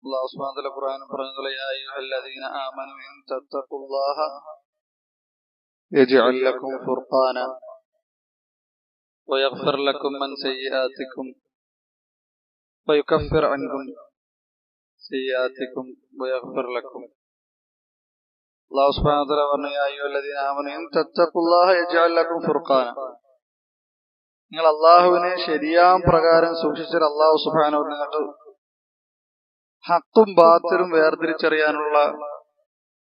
അല്ലാഹു സുബ്ഹാനഹു വ തആല ഖുർആനിൽ പറഞ്ഞതുപോലെ യാ അയ്യുഹല്ലദീന ആമനൂ ഇൻ തത്തഖുല്ലാഹ യജ്അൽ ലക്കും ഫുർഖാന വയഗ്ഫിർ ലക്കും മിൻ സയ്യിആതികും വയുകഫിർ അൻകും സയ്യിആതികും വയഗ്ഫിർ ലക്കും. അല്ലാഹു സുബ്ഹാനഹു വ തആല പറഞ്ഞു യാ അയ്യുഹല്ലദീന ആമനൂ ഇൻ തത്തഖുല്ലാഹ യജ്അൽ ലക്കും ഫുർഖാന. നിങ്ങൾ അല്ലാഹുവിനെ ശരിയാം പ്രകാരം സൂക്ഷിച്ചാൽ അല്ലാഹു സുബ്ഹാനഹു വ തആല ഹഖും ബാത്തിലും വേർതിരിച്ചറിയാനുള്ള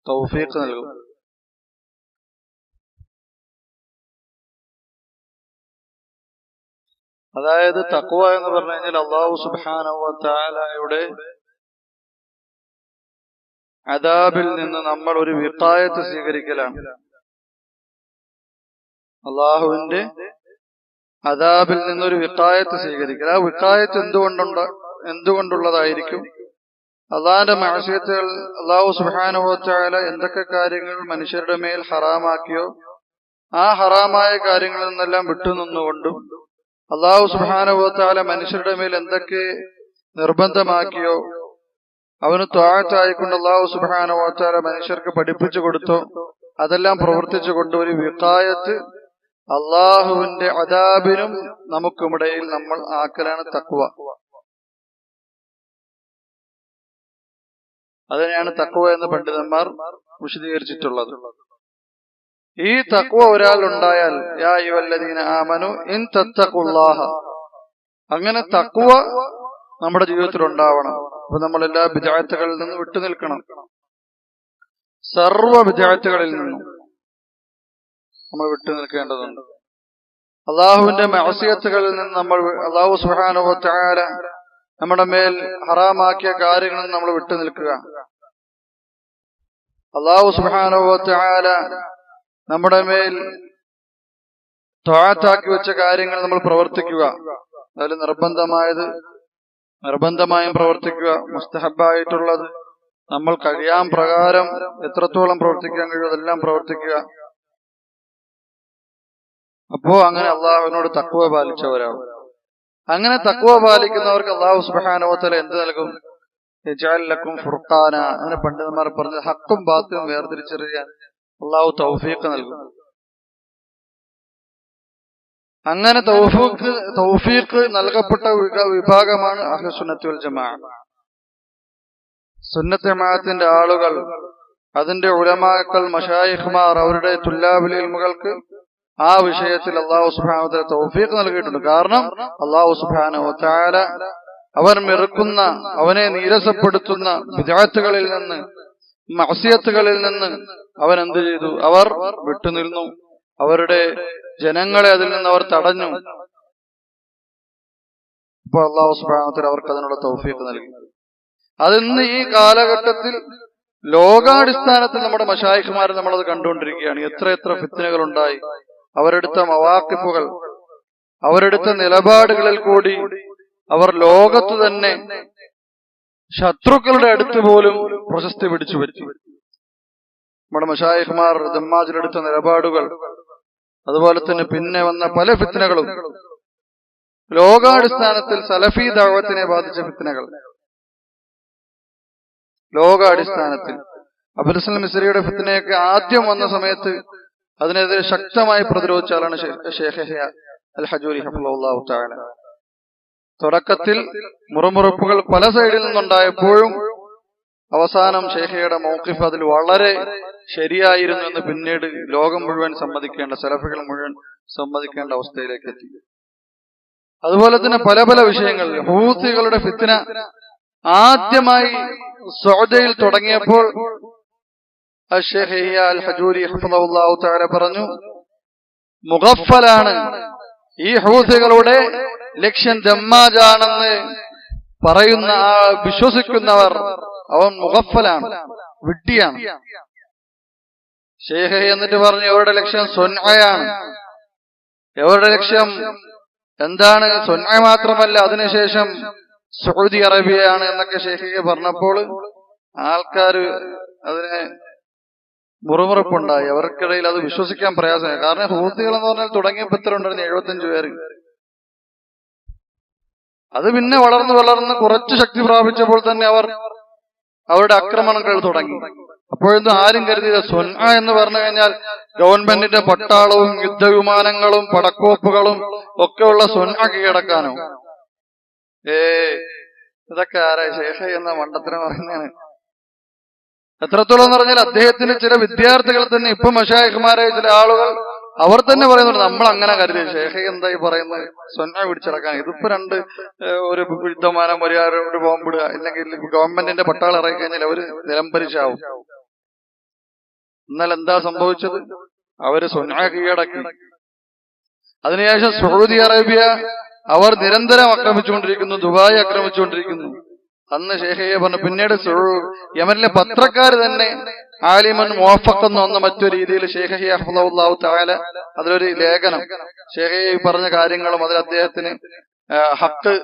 തൗഫീഖ് നൽകും. അതായത് തഖ്വ എന്ന് പറഞ്ഞു കഴിഞ്ഞാൽ അല്ലാഹു സുബ്ഹാനഹു വ തആലയുടെ അദാബിൽ നിന്ന് നമ്മൾ ഒരു വിഖായത്ത് സ്വീകരിക്കലാണ്. അല്ലാഹുവിന്റെ അദാബിൽ നിന്നൊരു വിഖായത്ത് സ്വീകരിക്കൽ. ആ വിഖായത്ത് എന്തുകൊണ്ടുള്ളതായിരിക്കും? അള്ളാഹിന്റെ മഅസിയത്തുകൾ അല്ലാഹു സുബ്ഹാനഹു വ തആല എന്തൊക്കെ കാര്യങ്ങൾ മനുഷ്യരുടെ മേൽ ഹറാമാക്കിയോ ആ ഹറാമായ കാര്യങ്ങളിൽ നിന്നെല്ലാം വിട്ടുനിന്നുകൊണ്ടും അല്ലാഹു സുബ്ഹാനഹു വ തആല മനുഷ്യരുടെ മേൽ എന്തൊക്കെ നിർബന്ധമാക്കിയോ അവന് ത്വാഅത്തായിക്കൊണ്ട് അല്ലാഹു സുബ്ഹാനഹു വ തആല മനുഷ്യർക്ക് പഠിപ്പിച്ചു കൊടുത്തോ അതെല്ലാം പ്രവർത്തിച്ചുകൊണ്ട് ഒരു വിഖായത്ത് അള്ളാഹുവിന്റെ അദാബിനും നമുക്കുമിടയിൽ നമ്മൾ ആക്കലാണ് തഖ്വ. അതിനെയാണ് തഖ്വ എന്ന് പണ്ഡിതന്മാർ വിശദീകരിച്ചിട്ടുള്ളത്. ഈ തഖ്വ ഒരാൾ ഉണ്ടായാൽ യാ അയ്യുഹല്ലദീന ആമനു ഇൻ തത്തഖുല്ലാഹ, അങ്ങനെ തഖ്വ നമ്മുടെ ജീവിതത്തിൽ ഉണ്ടാവണം. അപ്പൊ നമ്മൾ എല്ലാ ബിദ്അത്തുകളിൽ നിന്ന് വിട്ടുനിൽക്കണം. സർവ്വ ബിദ്അത്തുകളിൽ നിന്നും നമ്മൾ വിട്ടുനിൽക്കേണ്ടതുണ്ട്. അള്ളാഹുവിന്റെ മഅസിയത്തുകളിൽ നിന്ന് നമ്മൾ അല്ലാഹു സുബ്ഹാനഹു വ തആല നമ്മുടെ മേൽ ഹറാമാക്കിയ കാര്യങ്ങളിൽ നമ്മൾ വിട്ടുനിൽക്കുക. അല്ലാഹു സുബ്ഹാനഹു വ തആല നമ്മുടെ മേൽ ത്വാഅത്താക്കി വെച്ച കാര്യങ്ങൾ നമ്മൾ പ്രവർത്തിക്കുക. അതിൽ നിർബന്ധമായും പ്രവർത്തിക്കുക. മുസ്തഹബായിട്ടുള്ളത് നമ്മൾ കഴിയാൻ പ്രകാരം എത്രത്തോളം പ്രവർത്തിക്കാൻ കഴിയും അതെല്ലാം പ്രവർത്തിക്കുക. അപ്പോ അങ്ങനെ അള്ളാഹുവിനോട് തഖ്വ പാലിച്ചവരാകും. അങ്ങനെ തഖ്വ പാലിക്കുന്നവർക്ക് അല്ലാഹു സുബ്ഹാനഹു വ തആല എന്ത് നൽകും? യജ്അൽ ലക്കും ഫുർഖാന. അങ്ങനെ പണ്ഡിതന്മാർ പറഞ്ഞത് ഹഖും ബാത്തിലും വേർതിരിച്ചറിയാൻ അല്ലാഹു തൗഫീഖ് നൽകും. അങ്ങനെ തൗഫീഖ് നൽകപ്പെട്ട വിഭാഗമാണ് അഹ്ലുസുന്നത്തി വൽ ജമാഅ. സുന്നത്ത് ജമാഅത്തിന്റെ ആളുകൾ, അതിന്റെ ഉലമാക്കൾ, മശായിഖ്മാർ, അവരുടെ തുല്ലാബുൽ ഇൽമുകൾക്ക് ആ വിഷയത്തിൽ അല്ലാഹു സുബ്ഹാനഹു വ തആല തൗഫീഖ് നൽകിയിട്ടുണ്ട്. കാരണം അല്ലാഹു സുബ്ഹാനഹു വ തആല അവൻ വെറുക്കുന്ന, അവനെ നീരസപ്പെടുത്തുന്ന ബിദ്അത്തുകളിൽ നിന്ന്, മഅസിയത്തുകളിൽ നിന്ന് അവൻ എന്ത് ചെയ്തു? അവർ വിട്ടുനിന്നു. അവരുടെ ജനങ്ങളെ അതിൽ നിന്ന് അവർ തടഞ്ഞു. അപ്പോൾ അല്ലാഹു സുബ്ഹാനഹു വ തആല അവർക്ക് അതിനുള്ള തൗഫീഖ് നൽകി. അതിന്ന് ഈ കാലഘട്ടത്തിൽ ലോകാടിസ്ഥാനത്തിൽ നമ്മുടെ മശായിഖ്മാർ നമ്മളത് കണ്ടുകൊണ്ടിരിക്കുകയാണ്. എത്ര ഫിത്നകൾ ഉണ്ടായി. അവരെടുത്ത മവാഖിഫുകൾ, അവരെടുത്ത നിലപാടുകളിൽ കൂടി അവർ ലോകത്ത് തന്നെ ശത്രുക്കളുടെ അടുത്ത് പോലും പ്രശസ്തി പിടിച്ചു പറ്റി. നമ്മുടെ മശായിഖ്മാർ ദമ്മാജിലെടുത്ത നിലപാടുകൾ, അതുപോലെ തന്നെ പിന്നെ വന്ന പല ഫിത്നകളും ലോകാടിസ്ഥാനത്തിൽ സലഫി ദഅവത്തിനെ ബാധിച്ച ഫിത്നകൾ. ലോകാടിസ്ഥാനത്തിൽ അബുൽ ഹസൻ മിസ്രിയുടെ ഫിത്നയൊക്കെ ആദ്യം വന്ന സമയത്ത് അതിനെതിരെ ശക്തമായി പ്രതിരോധിച്ച ആളാണ് ഷെയ്ഖ് യഹ്യ അൽ ഹജൂരി ഹഫിളഹുല്ലാഹു തആല. തുടക്കത്തിൽ മുറമുറപ്പുകൾ പല സൈഡിൽ നിന്നുണ്ടായപ്പോഴും അവസാനം ഷെയ്ഖയുടെ മൗഖിഫ് അതിൽ വളരെ ശരിയായിരുന്നു എന്ന് പിന്നീട് ലോകം മുഴുവൻ സമ്മതിക്കേണ്ട, സലഫികൾ മുഴുവൻ സമ്മതിക്കേണ്ട അവസ്ഥയിലേക്ക് എത്തി. അതുപോലെ തന്നെ പല വിഷയങ്ങളിൽ ഹൂത്തികളുടെ ഫിത്ന ആദ്യമായി സൗദയിൽ തുടങ്ങിയപ്പോൾ ഷെയ്ഖ് യഹ്യ അൽ ഹജൂരി ഹഫിളഹുല്ലാഹു തആല പറഞ്ഞു, മുഗഫലാണ് ഈ ഹൂത്തികളുടെ ലക്ഷ്യം ദമ്മാജാണെന്ന് പറയുന്ന ആ വിശ്വസിക്കുന്നവർ, അവൻ മുഗഫലാണ്, വിഡ്ഢിയാണ്. ഷെയ്ഖ് എന്നിട്ട് പറഞ്ഞു അവരുടെ ലക്ഷ്യം സ്വൻഅയാണ്. അവരുടെ ലക്ഷ്യം എന്താണ്? സ്വൻഅ മാത്രമല്ല, അതിനുശേഷം സൗദി അറേബ്യയാണ് എന്നൊക്കെ ഷെയ്ഖ് പറഞ്ഞപ്പോൾ ആൾക്കാർ അതിനെ മുറുമുറുപ്പുണ്ടായി. അവർക്കിടയിൽ അത് വിശ്വസിക്കാൻ പ്രയാസമായി. കാരണം ഹൂത്തികൾ എന്ന് പറഞ്ഞാൽ തുടങ്ങിയപ്പോൾ എത്ര ഉണ്ടായിരുന്നു? 75 പേര്. അത് പിന്നെ വളർന്ന് കുറച്ച് ശക്തി പ്രാപിച്ചപ്പോൾ തന്നെ അവർ അവരുടെ ആക്രമണങ്ങൾ തുടങ്ങി. അപ്പോഴൊന്നും ആരും കരുതിയത് സുന്ന എന്ന് പറഞ്ഞു കഴിഞ്ഞാൽ ഗവൺമെന്റിന്റെ പട്ടാളവും യുദ്ധവിമാനങ്ങളും പടക്കോപ്പുകളും ഒക്കെയുള്ള സുന്ന കീഴടക്കാനോ. ഇതൊക്കെ ആരാ ശേഖ എന്ന മണ്ടത്തിനെ പറയുന്നതാണ്. എത്രത്തോളം എന്ന് പറഞ്ഞാൽ അദ്ദേഹത്തിന്റെ ചില വിദ്യാർത്ഥികൾ തന്നെ ഇപ്പൊ മശായിഖ്മാരായ ചില ആളുകൾ അവർ തന്നെ പറയുന്നുണ്ട് നമ്മൾ അങ്ങനെ കരുതി ശേഖ എന്തായി പറയുന്നത് സ്വന്ന പിടിച്ചടക്കാൻ. ഇതിപ്പോ ഒരു യുദ്ധമാനം ഒരു ബോംബിടുക, ഇല്ലെങ്കിൽ ഗവൺമെന്റിന്റെ പട്ടാളം ഇറങ്ങി കഴിഞ്ഞാൽ അവര് നിലംപരിശാവും. എന്നാൽ എന്താ സംഭവിച്ചത്? അവര് സ്വന്ന കീഴടക്കി. അതിനുശേഷം സൗദി അറേബ്യ അവർ നിരന്തരം ആക്രമിച്ചുകൊണ്ടിരിക്കുന്നു, ദുബായ് ആക്രമിച്ചുകൊണ്ടിരിക്കുന്നു. അന്ന് ഷേഖയെ പറഞ്ഞു. പിന്നീട് യമനിലെ പത്രക്കാർ തന്നെ ആലിമൻ മുവഫഖ് എന്ന് വന്ന മറ്റൊരു രീതിയിൽ ഷേഖയെ ഹഫ്ളഹുല്ലാഹു തആല അതിലൊരു ലേഖനം ഷേഖയെ പറഞ്ഞ കാര്യങ്ങളും അതിൽ അദ്ദേഹത്തിന് ഹക്ക്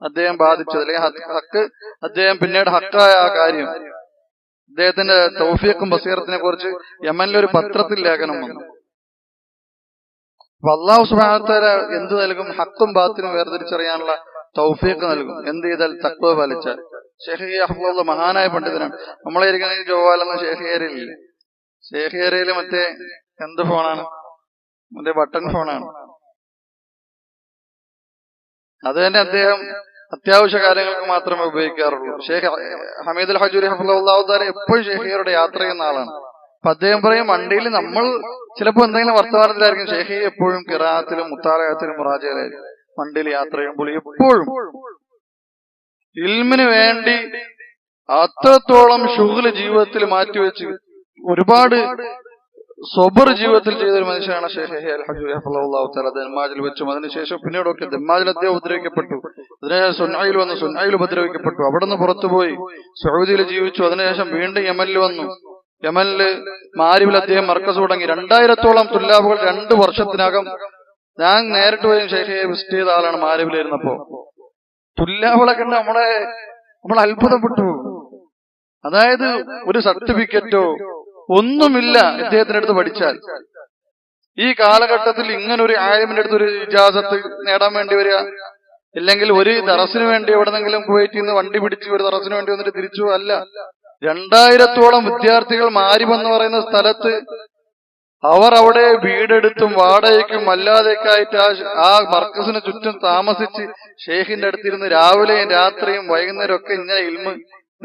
അദ്ദേഹം ബാധിച്ചത്, അല്ലെങ്കിൽ ഹക്ക് അദ്ദേഹം പിന്നീട് ഹക്കായ ആ കാര്യം അദ്ദേഹത്തിന്റെ തൗഫീഖും ബസീറത്തിനെ കുറിച്ച് യമനിലൊരു പത്രത്തിൽ ലേഖനം വന്നു. അപ്പൊ അല്ലാഹു സുബ്ഹാനഹു വ തആല എന്ത് നൽകും? ഹക്കും ബാത്തിലും വേർതിരിച്ചറിയാനുള്ള തൗഫീഖ് നൽകും. എന്ത് ചെയ്താൽ? തഖ്വ പാലിച്ചാൽ. ഷേഖ് അഹ്മദ് മഹാനായ പണ്ഡിതനാണ്. നമ്മളെ ഇരിക്കുന്ന ജോവാലെന്ന ഷേഖിയരയില്ല. ഷേഖിയരയില് മറ്റേ എന്ത് ഫോണാണ്? മറ്റേ ബട്ടൺ ഫോണാണ്. അത് തന്നെ അദ്ദേഹം അത്യാവശ്യ കാര്യങ്ങൾക്ക് മാത്രമേ ഉപയോഗിക്കാറുള്ളൂ. ഷേഖ് ഹമീദ് അൽ ഹജൂരി ഹഫ്ളഹുല്ലാഹു തആല എപ്പോഴും ഷേഖിയരുടെ യാത്ര ചെയ്യുന്ന ആളാണ്. അപ്പൊ അദ്ദേഹം പറയും വണ്ടിയിൽ നമ്മൾ ചിലപ്പോ എന്തെങ്കിലും വർത്തമാനത്തിലായിരിക്കും. ഷേഖി എപ്പോഴും ഖിറാഅത്തിലും മുത്താലഅത്തിലും മുറാജഅയിലായിരിക്കും. വണ്ടിയിൽ യാത്ര ചെയ്യുമ്പോൾ എപ്പോഴും ഇൽമിന് വേണ്ടി അത്രത്തോളം ശുഗ്ല് ജീവിതത്തിൽ മാറ്റിവെച്ച് ഒരുപാട് സബർ ജീവിതത്തിൽ ചെയ്തൊരു മനുഷ്യനാണ് ഷേഖ് അൽ ഹജൂരി ഹഫ്ളഹുല്ലാഹു തആല. ദമ്മാജിൽ വെച്ചും അതിനുശേഷം പിന്നീടൊക്കെ ദമ്മാജിൽ അദ്ദേഹം ഉപദ്രവിക്കപ്പെട്ടു. അതിനുശേഷം സുന്നയിൽ വന്നു, സുന്നയിൽ ഉപദ്രവിക്കപ്പെട്ടു. അവിടെ നിന്ന് പുറത്തുപോയി സൗദിയിൽ ജീവിച്ചു. അതിനുശേഷം വീണ്ടും യമനിൽ വന്നു. യമനില് മാരിബിൽ അദ്ദേഹം മർക്കസ് തുടങ്ങി. 2000-ഓളം തുല്ലാബുകൾ 2 വർഷത്തിനകം. ഞാൻ നേരിട്ട് പോയി ഷേഖയെ വിസിറ്റ് ചെയ്ത ആളാണ് മാരിബിലിരുന്നപ്പോ. തുല്ലാബുകളെ കണ്ട് നമ്മൾ അത്ഭുതപ്പെട്ടു. അതായത് ഒരു സർട്ടിഫിക്കറ്റോ ഒന്നുമില്ല ഇദ്ദേഹത്തിന്റെ അടുത്ത് പഠിച്ചാൽ. ഈ കാലഘട്ടത്തിൽ ഇങ്ങനെ ഒരു ആലിമിന്റെ അടുത്ത് ഒരു ഇജാസത്ത് നേടാൻ വേണ്ടി വരിക, ഇല്ലെങ്കിൽ ഒരു ദറസിന് വേണ്ടി എവിടെന്നെങ്കിലും കുവൈറ്റിൽ നിന്ന് വണ്ടി പിടിച്ച് ഒരു ദറസിന് വേണ്ടി വന്നിട്ട് തിരിച്ചു അല്ല. 2000-ഓളം വിദ്യാർത്ഥികൾ മാരിബ് എന്ന് പറയുന്ന സ്ഥലത്ത് അവർ അവിടെ വീടെടുത്തും വാടകയ്ക്കും അല്ലാതെയൊക്കെയായിട്ട് ആ മർക്കസിന് ചുറ്റും താമസിച്ച് ഷെയ്ഖിന്റെ അടുത്തിരുന്ന് രാവിലെയും രാത്രിയും വൈകുന്നേരം ഒക്കെ ഇങ്ങനെ ഇൽമ്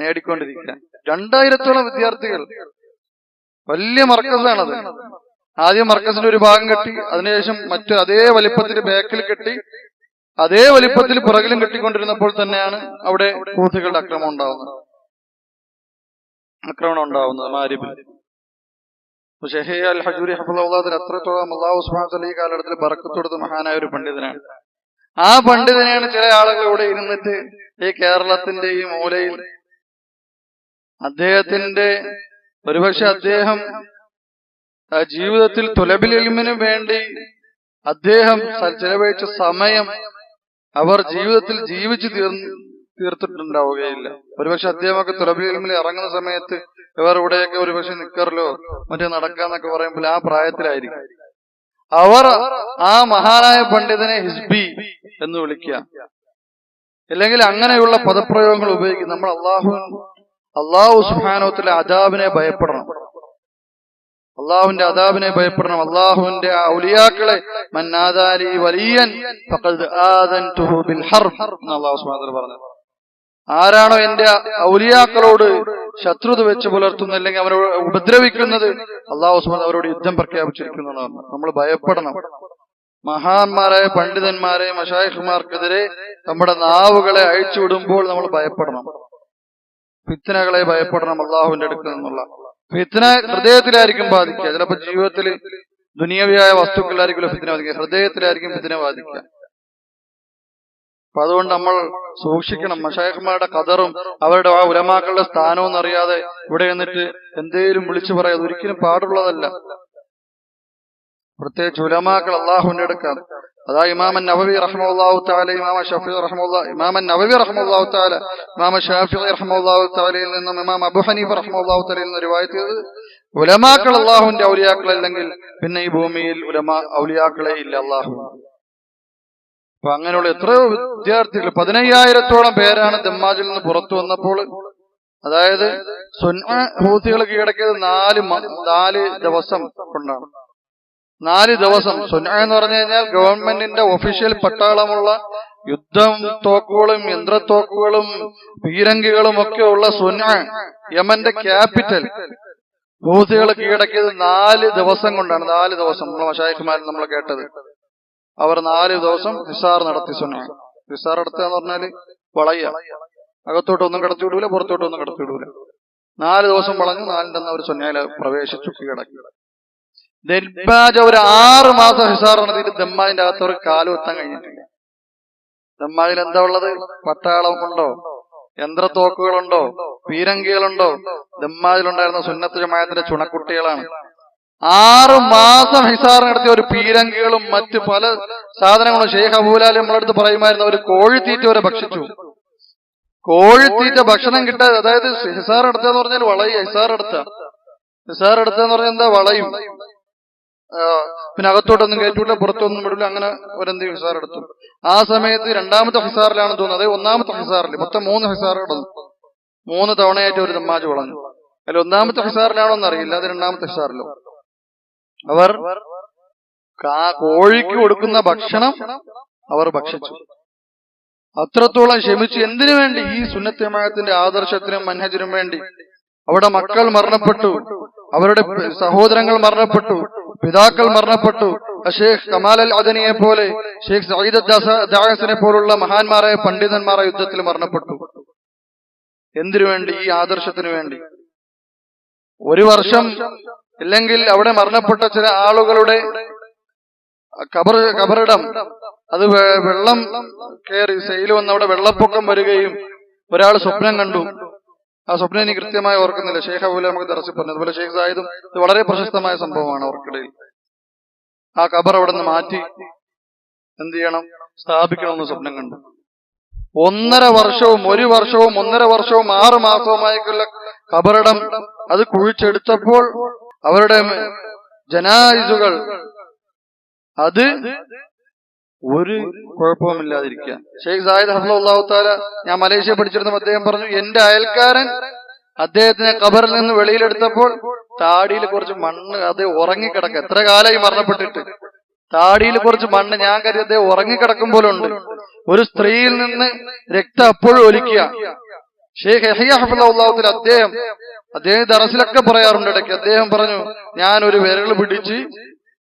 നേടിക്കൊണ്ടിരിക്കുക. 2000-ഓളം വിദ്യാർത്ഥികൾ. വലിയ മർക്കസാണത്. ആദ്യം മർക്കസിന്റെ ഒരു ഭാഗം കെട്ടി, അതിനുശേഷം മറ്റു അതേ വലിപ്പത്തിൽ ബാക്കിൽ കെട്ടി, അതേ വലിപ്പത്തിൽ പുറകിലും കെട്ടിക്കൊണ്ടിരുന്നപ്പോൾ തന്നെയാണ് അവിടെ കൂത്തുകളുടെ ആക്രമണം ഉണ്ടാവുന്നത് മാരിബിൽ. ഷേഖ് അൽ ഹജൂരി ഹഫ്ളഹുല്ലാഹു തആല അത്രത്തോളം അല്ലാഹു സുബ്ഹാനഹു വ തആല ഈ കാലഘട്ടത്തിൽ ബറക്കത്ത് കൊടുത്ത മഹാനായ ഒരു പണ്ഡിതനാണ്. ആ പണ്ഡിതനെയാണ് ചില ആളുകൾ ഇവിടെ ഇരുന്നിട്ട് ഈ കേരളത്തിന്റെ ഈ മൂലയിൽ അദ്ദേഹത്തിന്റെ ഒരുപക്ഷെ അദ്ദേഹം ജീവിതത്തിൽ തുലബിൽ ഇൽമിന് വേണ്ടി അദ്ദേഹം ചെലവഴിച്ച സമയം അവർ ജീവിതത്തിൽ ജീവിച്ചു തീർത്തിട്ടുണ്ടാവുകയില്ല. ഒരുപക്ഷെ അദ്ദേഹമൊക്കെ തുലബിൽ ഇൽമിൽ ഇറങ്ങുന്ന സമയത്ത് ഇവർ ഇവിടെയൊക്കെ ഒരുപക്ഷെ നിക്കറിലോ മറ്റേ നടക്കാന്നൊക്കെ പറയുമ്പോൾ ആ പ്രായത്തിലായിരിക്കും. അവർ ആ മഹാനായ പണ്ഡിതനെ ഹിസ്ബി എന്ന് വിളിക്കുക, അല്ലെങ്കിൽ അങ്ങനെയുള്ള പദപ്രയോഗങ്ങൾ ഉപയോഗിക്കും. നമ്മൾ അള്ളാഹു സുബ്ഹാനഹു വ തആല അദാബിനെ ഭയപ്പെടണം. അള്ളാഹുവിന്റെ അദാബിനെ ഭയപ്പെടണം. അള്ളാഹുവിന്റെ ഔലിയാക്കളെ മന്നാദാലി വലിയൻ ഫഖദ് ആദൻതുഹു ബിൽ ഹർബ് എന്ന് അള്ളാഹു സുബ്ഹാനഹു വ തആല പറഞ്ഞു. ആരാണോ എന്റെ ഔലിയാക്കളോട് ശത്രുത വെച്ച് പുലർത്തുന്നത്, അല്ലെങ്കിൽ അവരോട് ഉപദ്രവിക്കുന്നത്, അള്ളാഹു സുബ്ഹാനഹു അവരോട് യുദ്ധം പ്രഖ്യാപിച്ചിരിക്കുന്നതാണ്. നമ്മൾ ഭയപ്പെടണം. മഹാന്മാരായ പണ്ഡിതന്മാരെ മശായിഖുമാർക്കെതിരെ നമ്മുടെ നാവുകളെ അഴിച്ചുവിടുമ്പോൾ നമ്മൾ ഭയപ്പെടണം. ഫിത്നകളെ ഭയപ്പെടണം. അള്ളാഹുവിന്റെ അടുക്കൽ നിന്നുള്ള ഫിത്ന ഹൃദയത്തിലായിരിക്കും ബാധിക്കുക. ചിലപ്പോൾ ജീവിതത്തിൽ ദുനിയവിയായ വസ്തുക്കളിലായിരിക്കും ഫിത്ന ബാധിക്കുക, ഹൃദയത്തിലായിരിക്കും ഫിത്ന ബാധിക്കുക. അപ്പൊ അതുകൊണ്ട് നമ്മൾ സൂക്ഷിക്കണം. മശായിഖുമാരുടെ ഖദറും അവരുടെ ആ ഉലമാക്കളുടെ സ്ഥാനവും എന്നറിയാതെ ഇവിടെ എന്നിട്ട് എന്തേലും വിളിച്ചു പറയാതെ ഒരിക്കലും പാടുള്ളതല്ല. പ്രത്യേകിച്ച് ഉലമാക്കൾ അള്ളാഹുവിന്റെ അടുക്കാൻ. അതാ ഇമാമൻ നവവി റഹ്മത്തുള്ളാഹി തആല, ഇമാം ഷാഫിഈ റഹ്മത്തുള്ളാഹി, ഇമാമൻ നവവി റഹ്മത്തുള്ളാഹി തആല, ഇമാം ഷാഫിഈ റഹ്മത്തുള്ളാഹി തആലയിൽ നിന്നും ഇമാം അബൂ ഹനീഫ റഹ്മത്തുള്ളാഹി തആലയിൽ നിന്ന് റിവായത്ത് ചെയ്തത് ഉലമാക്കൾ അള്ളാഹുവിന്റെ ഔലിയാക്കൾ അല്ലെങ്കിൽ പിന്നെ ഈ ഭൂമിയിൽ ഔലിയാക്കളെ ഇല്ല അള്ളാഹു. അപ്പൊ അങ്ങനെയുള്ള എത്രയോ വിദ്യാർത്ഥികൾ 15,000-ഓളം പേരാണ് ദമ്മാജിൽ നിന്ന് പുറത്തു വന്നപ്പോൾ അതായത് ഹൂത്തികൾ കീഴടക്കിയത് 4 ദിവസം കൊണ്ടാണ്. 4 ദിവസം. സുന്ന എന്ന് പറഞ്ഞു കഴിഞ്ഞാൽ ഗവൺമെന്റിന്റെ ഒഫീഷ്യൽ പട്ടാളമുള്ള യുദ്ധം തോക്കുകളും യന്ത്രത്തോക്കുകളും പീരങ്കികളും ഒക്കെ ഉള്ള സുന്ന, യമന്റെ ക്യാപിറ്റൽ, ഹൂത്തികൾ കീഴടക്കിയത് 4 ദിവസം കൊണ്ടാണ്. 4 ദിവസം. നമ്മളെ മശായിഖ്മാരിൽ നമ്മൾ കേട്ടത്, അവർ 4 ദിവസം ഹിസാർ നടത്തി. സുന്ന ഹിസാർ നടത്തുക എന്ന് പറഞ്ഞാല് വളയ, അകത്തോട്ടൊന്നും കടത്തിവിടൂല, പുറത്തോട്ടൊന്നും കടത്തിവിടൂല. 4 ദിവസം വളഞ്ഞു 4ന്റെ അന്ന് അവർ സുന്നയിൽ പ്രവേശിച്ചു, കീഴടക്കി. ദൽബാജ് ഒരു 6 മാസം ഹിസാർ നടത്തിയിട്ട് ദമ്മാജിന്റെ അകത്ത് ഒരു കാലും എത്താൻ കഴിഞ്ഞിട്ടില്ല. ദമ്മാജിൽ എന്താ ഉള്ളത്? പട്ടാളം ഉണ്ടോ? യന്ത്രത്തോക്കുകളുണ്ടോ? പീരങ്കികളുണ്ടോ? ദമ്മാജിലുണ്ടായിരുന്ന സുന്നത്ത് ജമാഅത്തിന്റെ ചുണക്കുട്ടികളാണ്. 6 മാസം ഹിസാർ നടത്തിയ ഒരു പീരങ്കികളും മറ്റ് പല സാധനങ്ങളും ഷെയ്ഖ് അബൂലാലി നമ്മളടുത്ത് പറയുമായിരുന്നു. അവർ കോഴിത്തീറ്റ വരെ ഭക്ഷിച്ചു. കോഴിത്തീറ്റ ഭക്ഷണം കിട്ടാതെ, അതായത് ഹിസാർ എടുത്ത എന്ന് പറഞ്ഞാൽ വളയും. ഹിസാർ എടുത്ത എന്ന് പറഞ്ഞാൽ എന്താ? വളയും. പിന്നെ അകത്തോട്ടൊന്നും കയറ്റൂല, പുറത്തൊന്നും വിടില്ല. അങ്ങനെ ഒരെന്ത് ഹിസാർ എടുത്തു. ആ സമയത്ത് 2ാമത്തെ ഹിസാറിലാണെന്ന് തോന്നുന്നത്. അതായത് 1ാമത്തെ ഹിസാറിൽ മൊത്തം 3 ഹിസാർ കിടന്നു. 3 തവണയായിട്ട് ഒരു ദമ്മാജ് വളഞ്ഞു. അതിൽ 1ാമത്തെ ഹിസാറിലാണോ എന്നറിയില്ല, അത് 2ാമത്തെ ഹിസാറിലോ. അവർ കോഴിക്ക് കൊടുക്കുന്ന ഭക്ഷണം അവർ ഭക്ഷിച്ചു. അത്രത്തോളം ക്ഷമിച്ചു. എന്തിനു വേണ്ടി? ഈ സുന്നത്ത് ജമാഅത്തിന്റെ ആദർശത്തിനും മൻഹജിനും വേണ്ടി. അവിടെ മക്കൾ മരണപ്പെട്ടു, അവരുടെ സഹോദരങ്ങൾ മരണപ്പെട്ടു, പിതാക്കൾ മരണപ്പെട്ടു. ഷെയ്ഖ് കമാൽ അൽ അദനിയെ പോലെ, ഷെയ്ഖ് സഈദ് ദാഅസിനെ പോലുള്ള മഹാന്മാരായ പണ്ഡിതന്മാരായ യുദ്ധത്തിൽ മരണപ്പെട്ടു. എന്തിനു വേണ്ടി? ഈ ആദർശത്തിനു വേണ്ടി. ഒരു വർഷം ഇല്ലെങ്കിൽ അവിടെ മരണപ്പെട്ട ചില ആളുകളുടെ കബറിടം അത് വെള്ളം കയറി സെയിൽ വന്ന് അവിടെ വെള്ളപ്പൊക്കം വരികയും ഒരാൾ സ്വപ്നം കണ്ടു. ആ സ്വപ്നം എനിക്ക് കൃത്യമായി ഓർക്കുന്നില്ല. ഷെയ്ഖ് അബൂല നമുക്ക് ദർശി പറഞ്ഞു. അതുപോലെ ഷെയ്ഖ് സായിദും, ഇത് വളരെ പ്രശസ്തമായ സംഭവമാണ് അവർക്കിടയിൽ. ആ ഖബർ അവിടെ നിന്ന് മാറ്റി എന്ത് ചെയ്യണം? സ്ഥാപിക്കണമെന്ന് സ്വപ്നം കണ്ടു. 1.5 വർഷവും 1 വർഷവും 1.5 വർഷവും 6 മാസവുമായിട്ടുള്ള ഖബറിടം അത് കുഴിച്ചെടുത്തപ്പോൾ അവരുടെ ജനായിസുകൾ അത് ഒരു കുഴപ്പവുമില്ലാതിരിക്കുക. ഷെയ്ഖ് സായിദ് ഹഫ്ളഹുല്ലാഹു തആല, ഞാൻ മലേഷ്യ പഠിച്ചിരുന്ന അദ്ദേഹം പറഞ്ഞു, എന്റെ അയൽക്കാരൻ അദ്ദേഹത്തിനെ ഖബറിൽ നിന്ന് വെളിയിലെടുത്തപ്പോൾ താടിയിൽ കുറച്ച് മണ്ണ്, അത് ഉറങ്ങിക്കിടക്ക. എത്ര കാലമായി മരണപ്പെട്ടിട്ട്, താടിയിൽ കുറച്ച് മണ്ണ്. ഞാൻ കരുതി അദ്ദേഹം ഉറങ്ങിക്കിടക്കുമ്പോഴുണ്ട്. ഒരു സ്ത്രീയിൽ നിന്ന് രക്തം അപ്പോഴും ഒലിക്കുക. ഷെയ്ഖ് യഹ്യ ഹഫ്ളഹുല്ലാഹു തആല അദ്ദേഹം ദറസിലൊക്കെ പറയാറുണ്ട് ഇടയ്ക്ക്. അദ്ദേഹം പറഞ്ഞു, ഞാൻ ഒരു വിരൽ പിടിച്ച്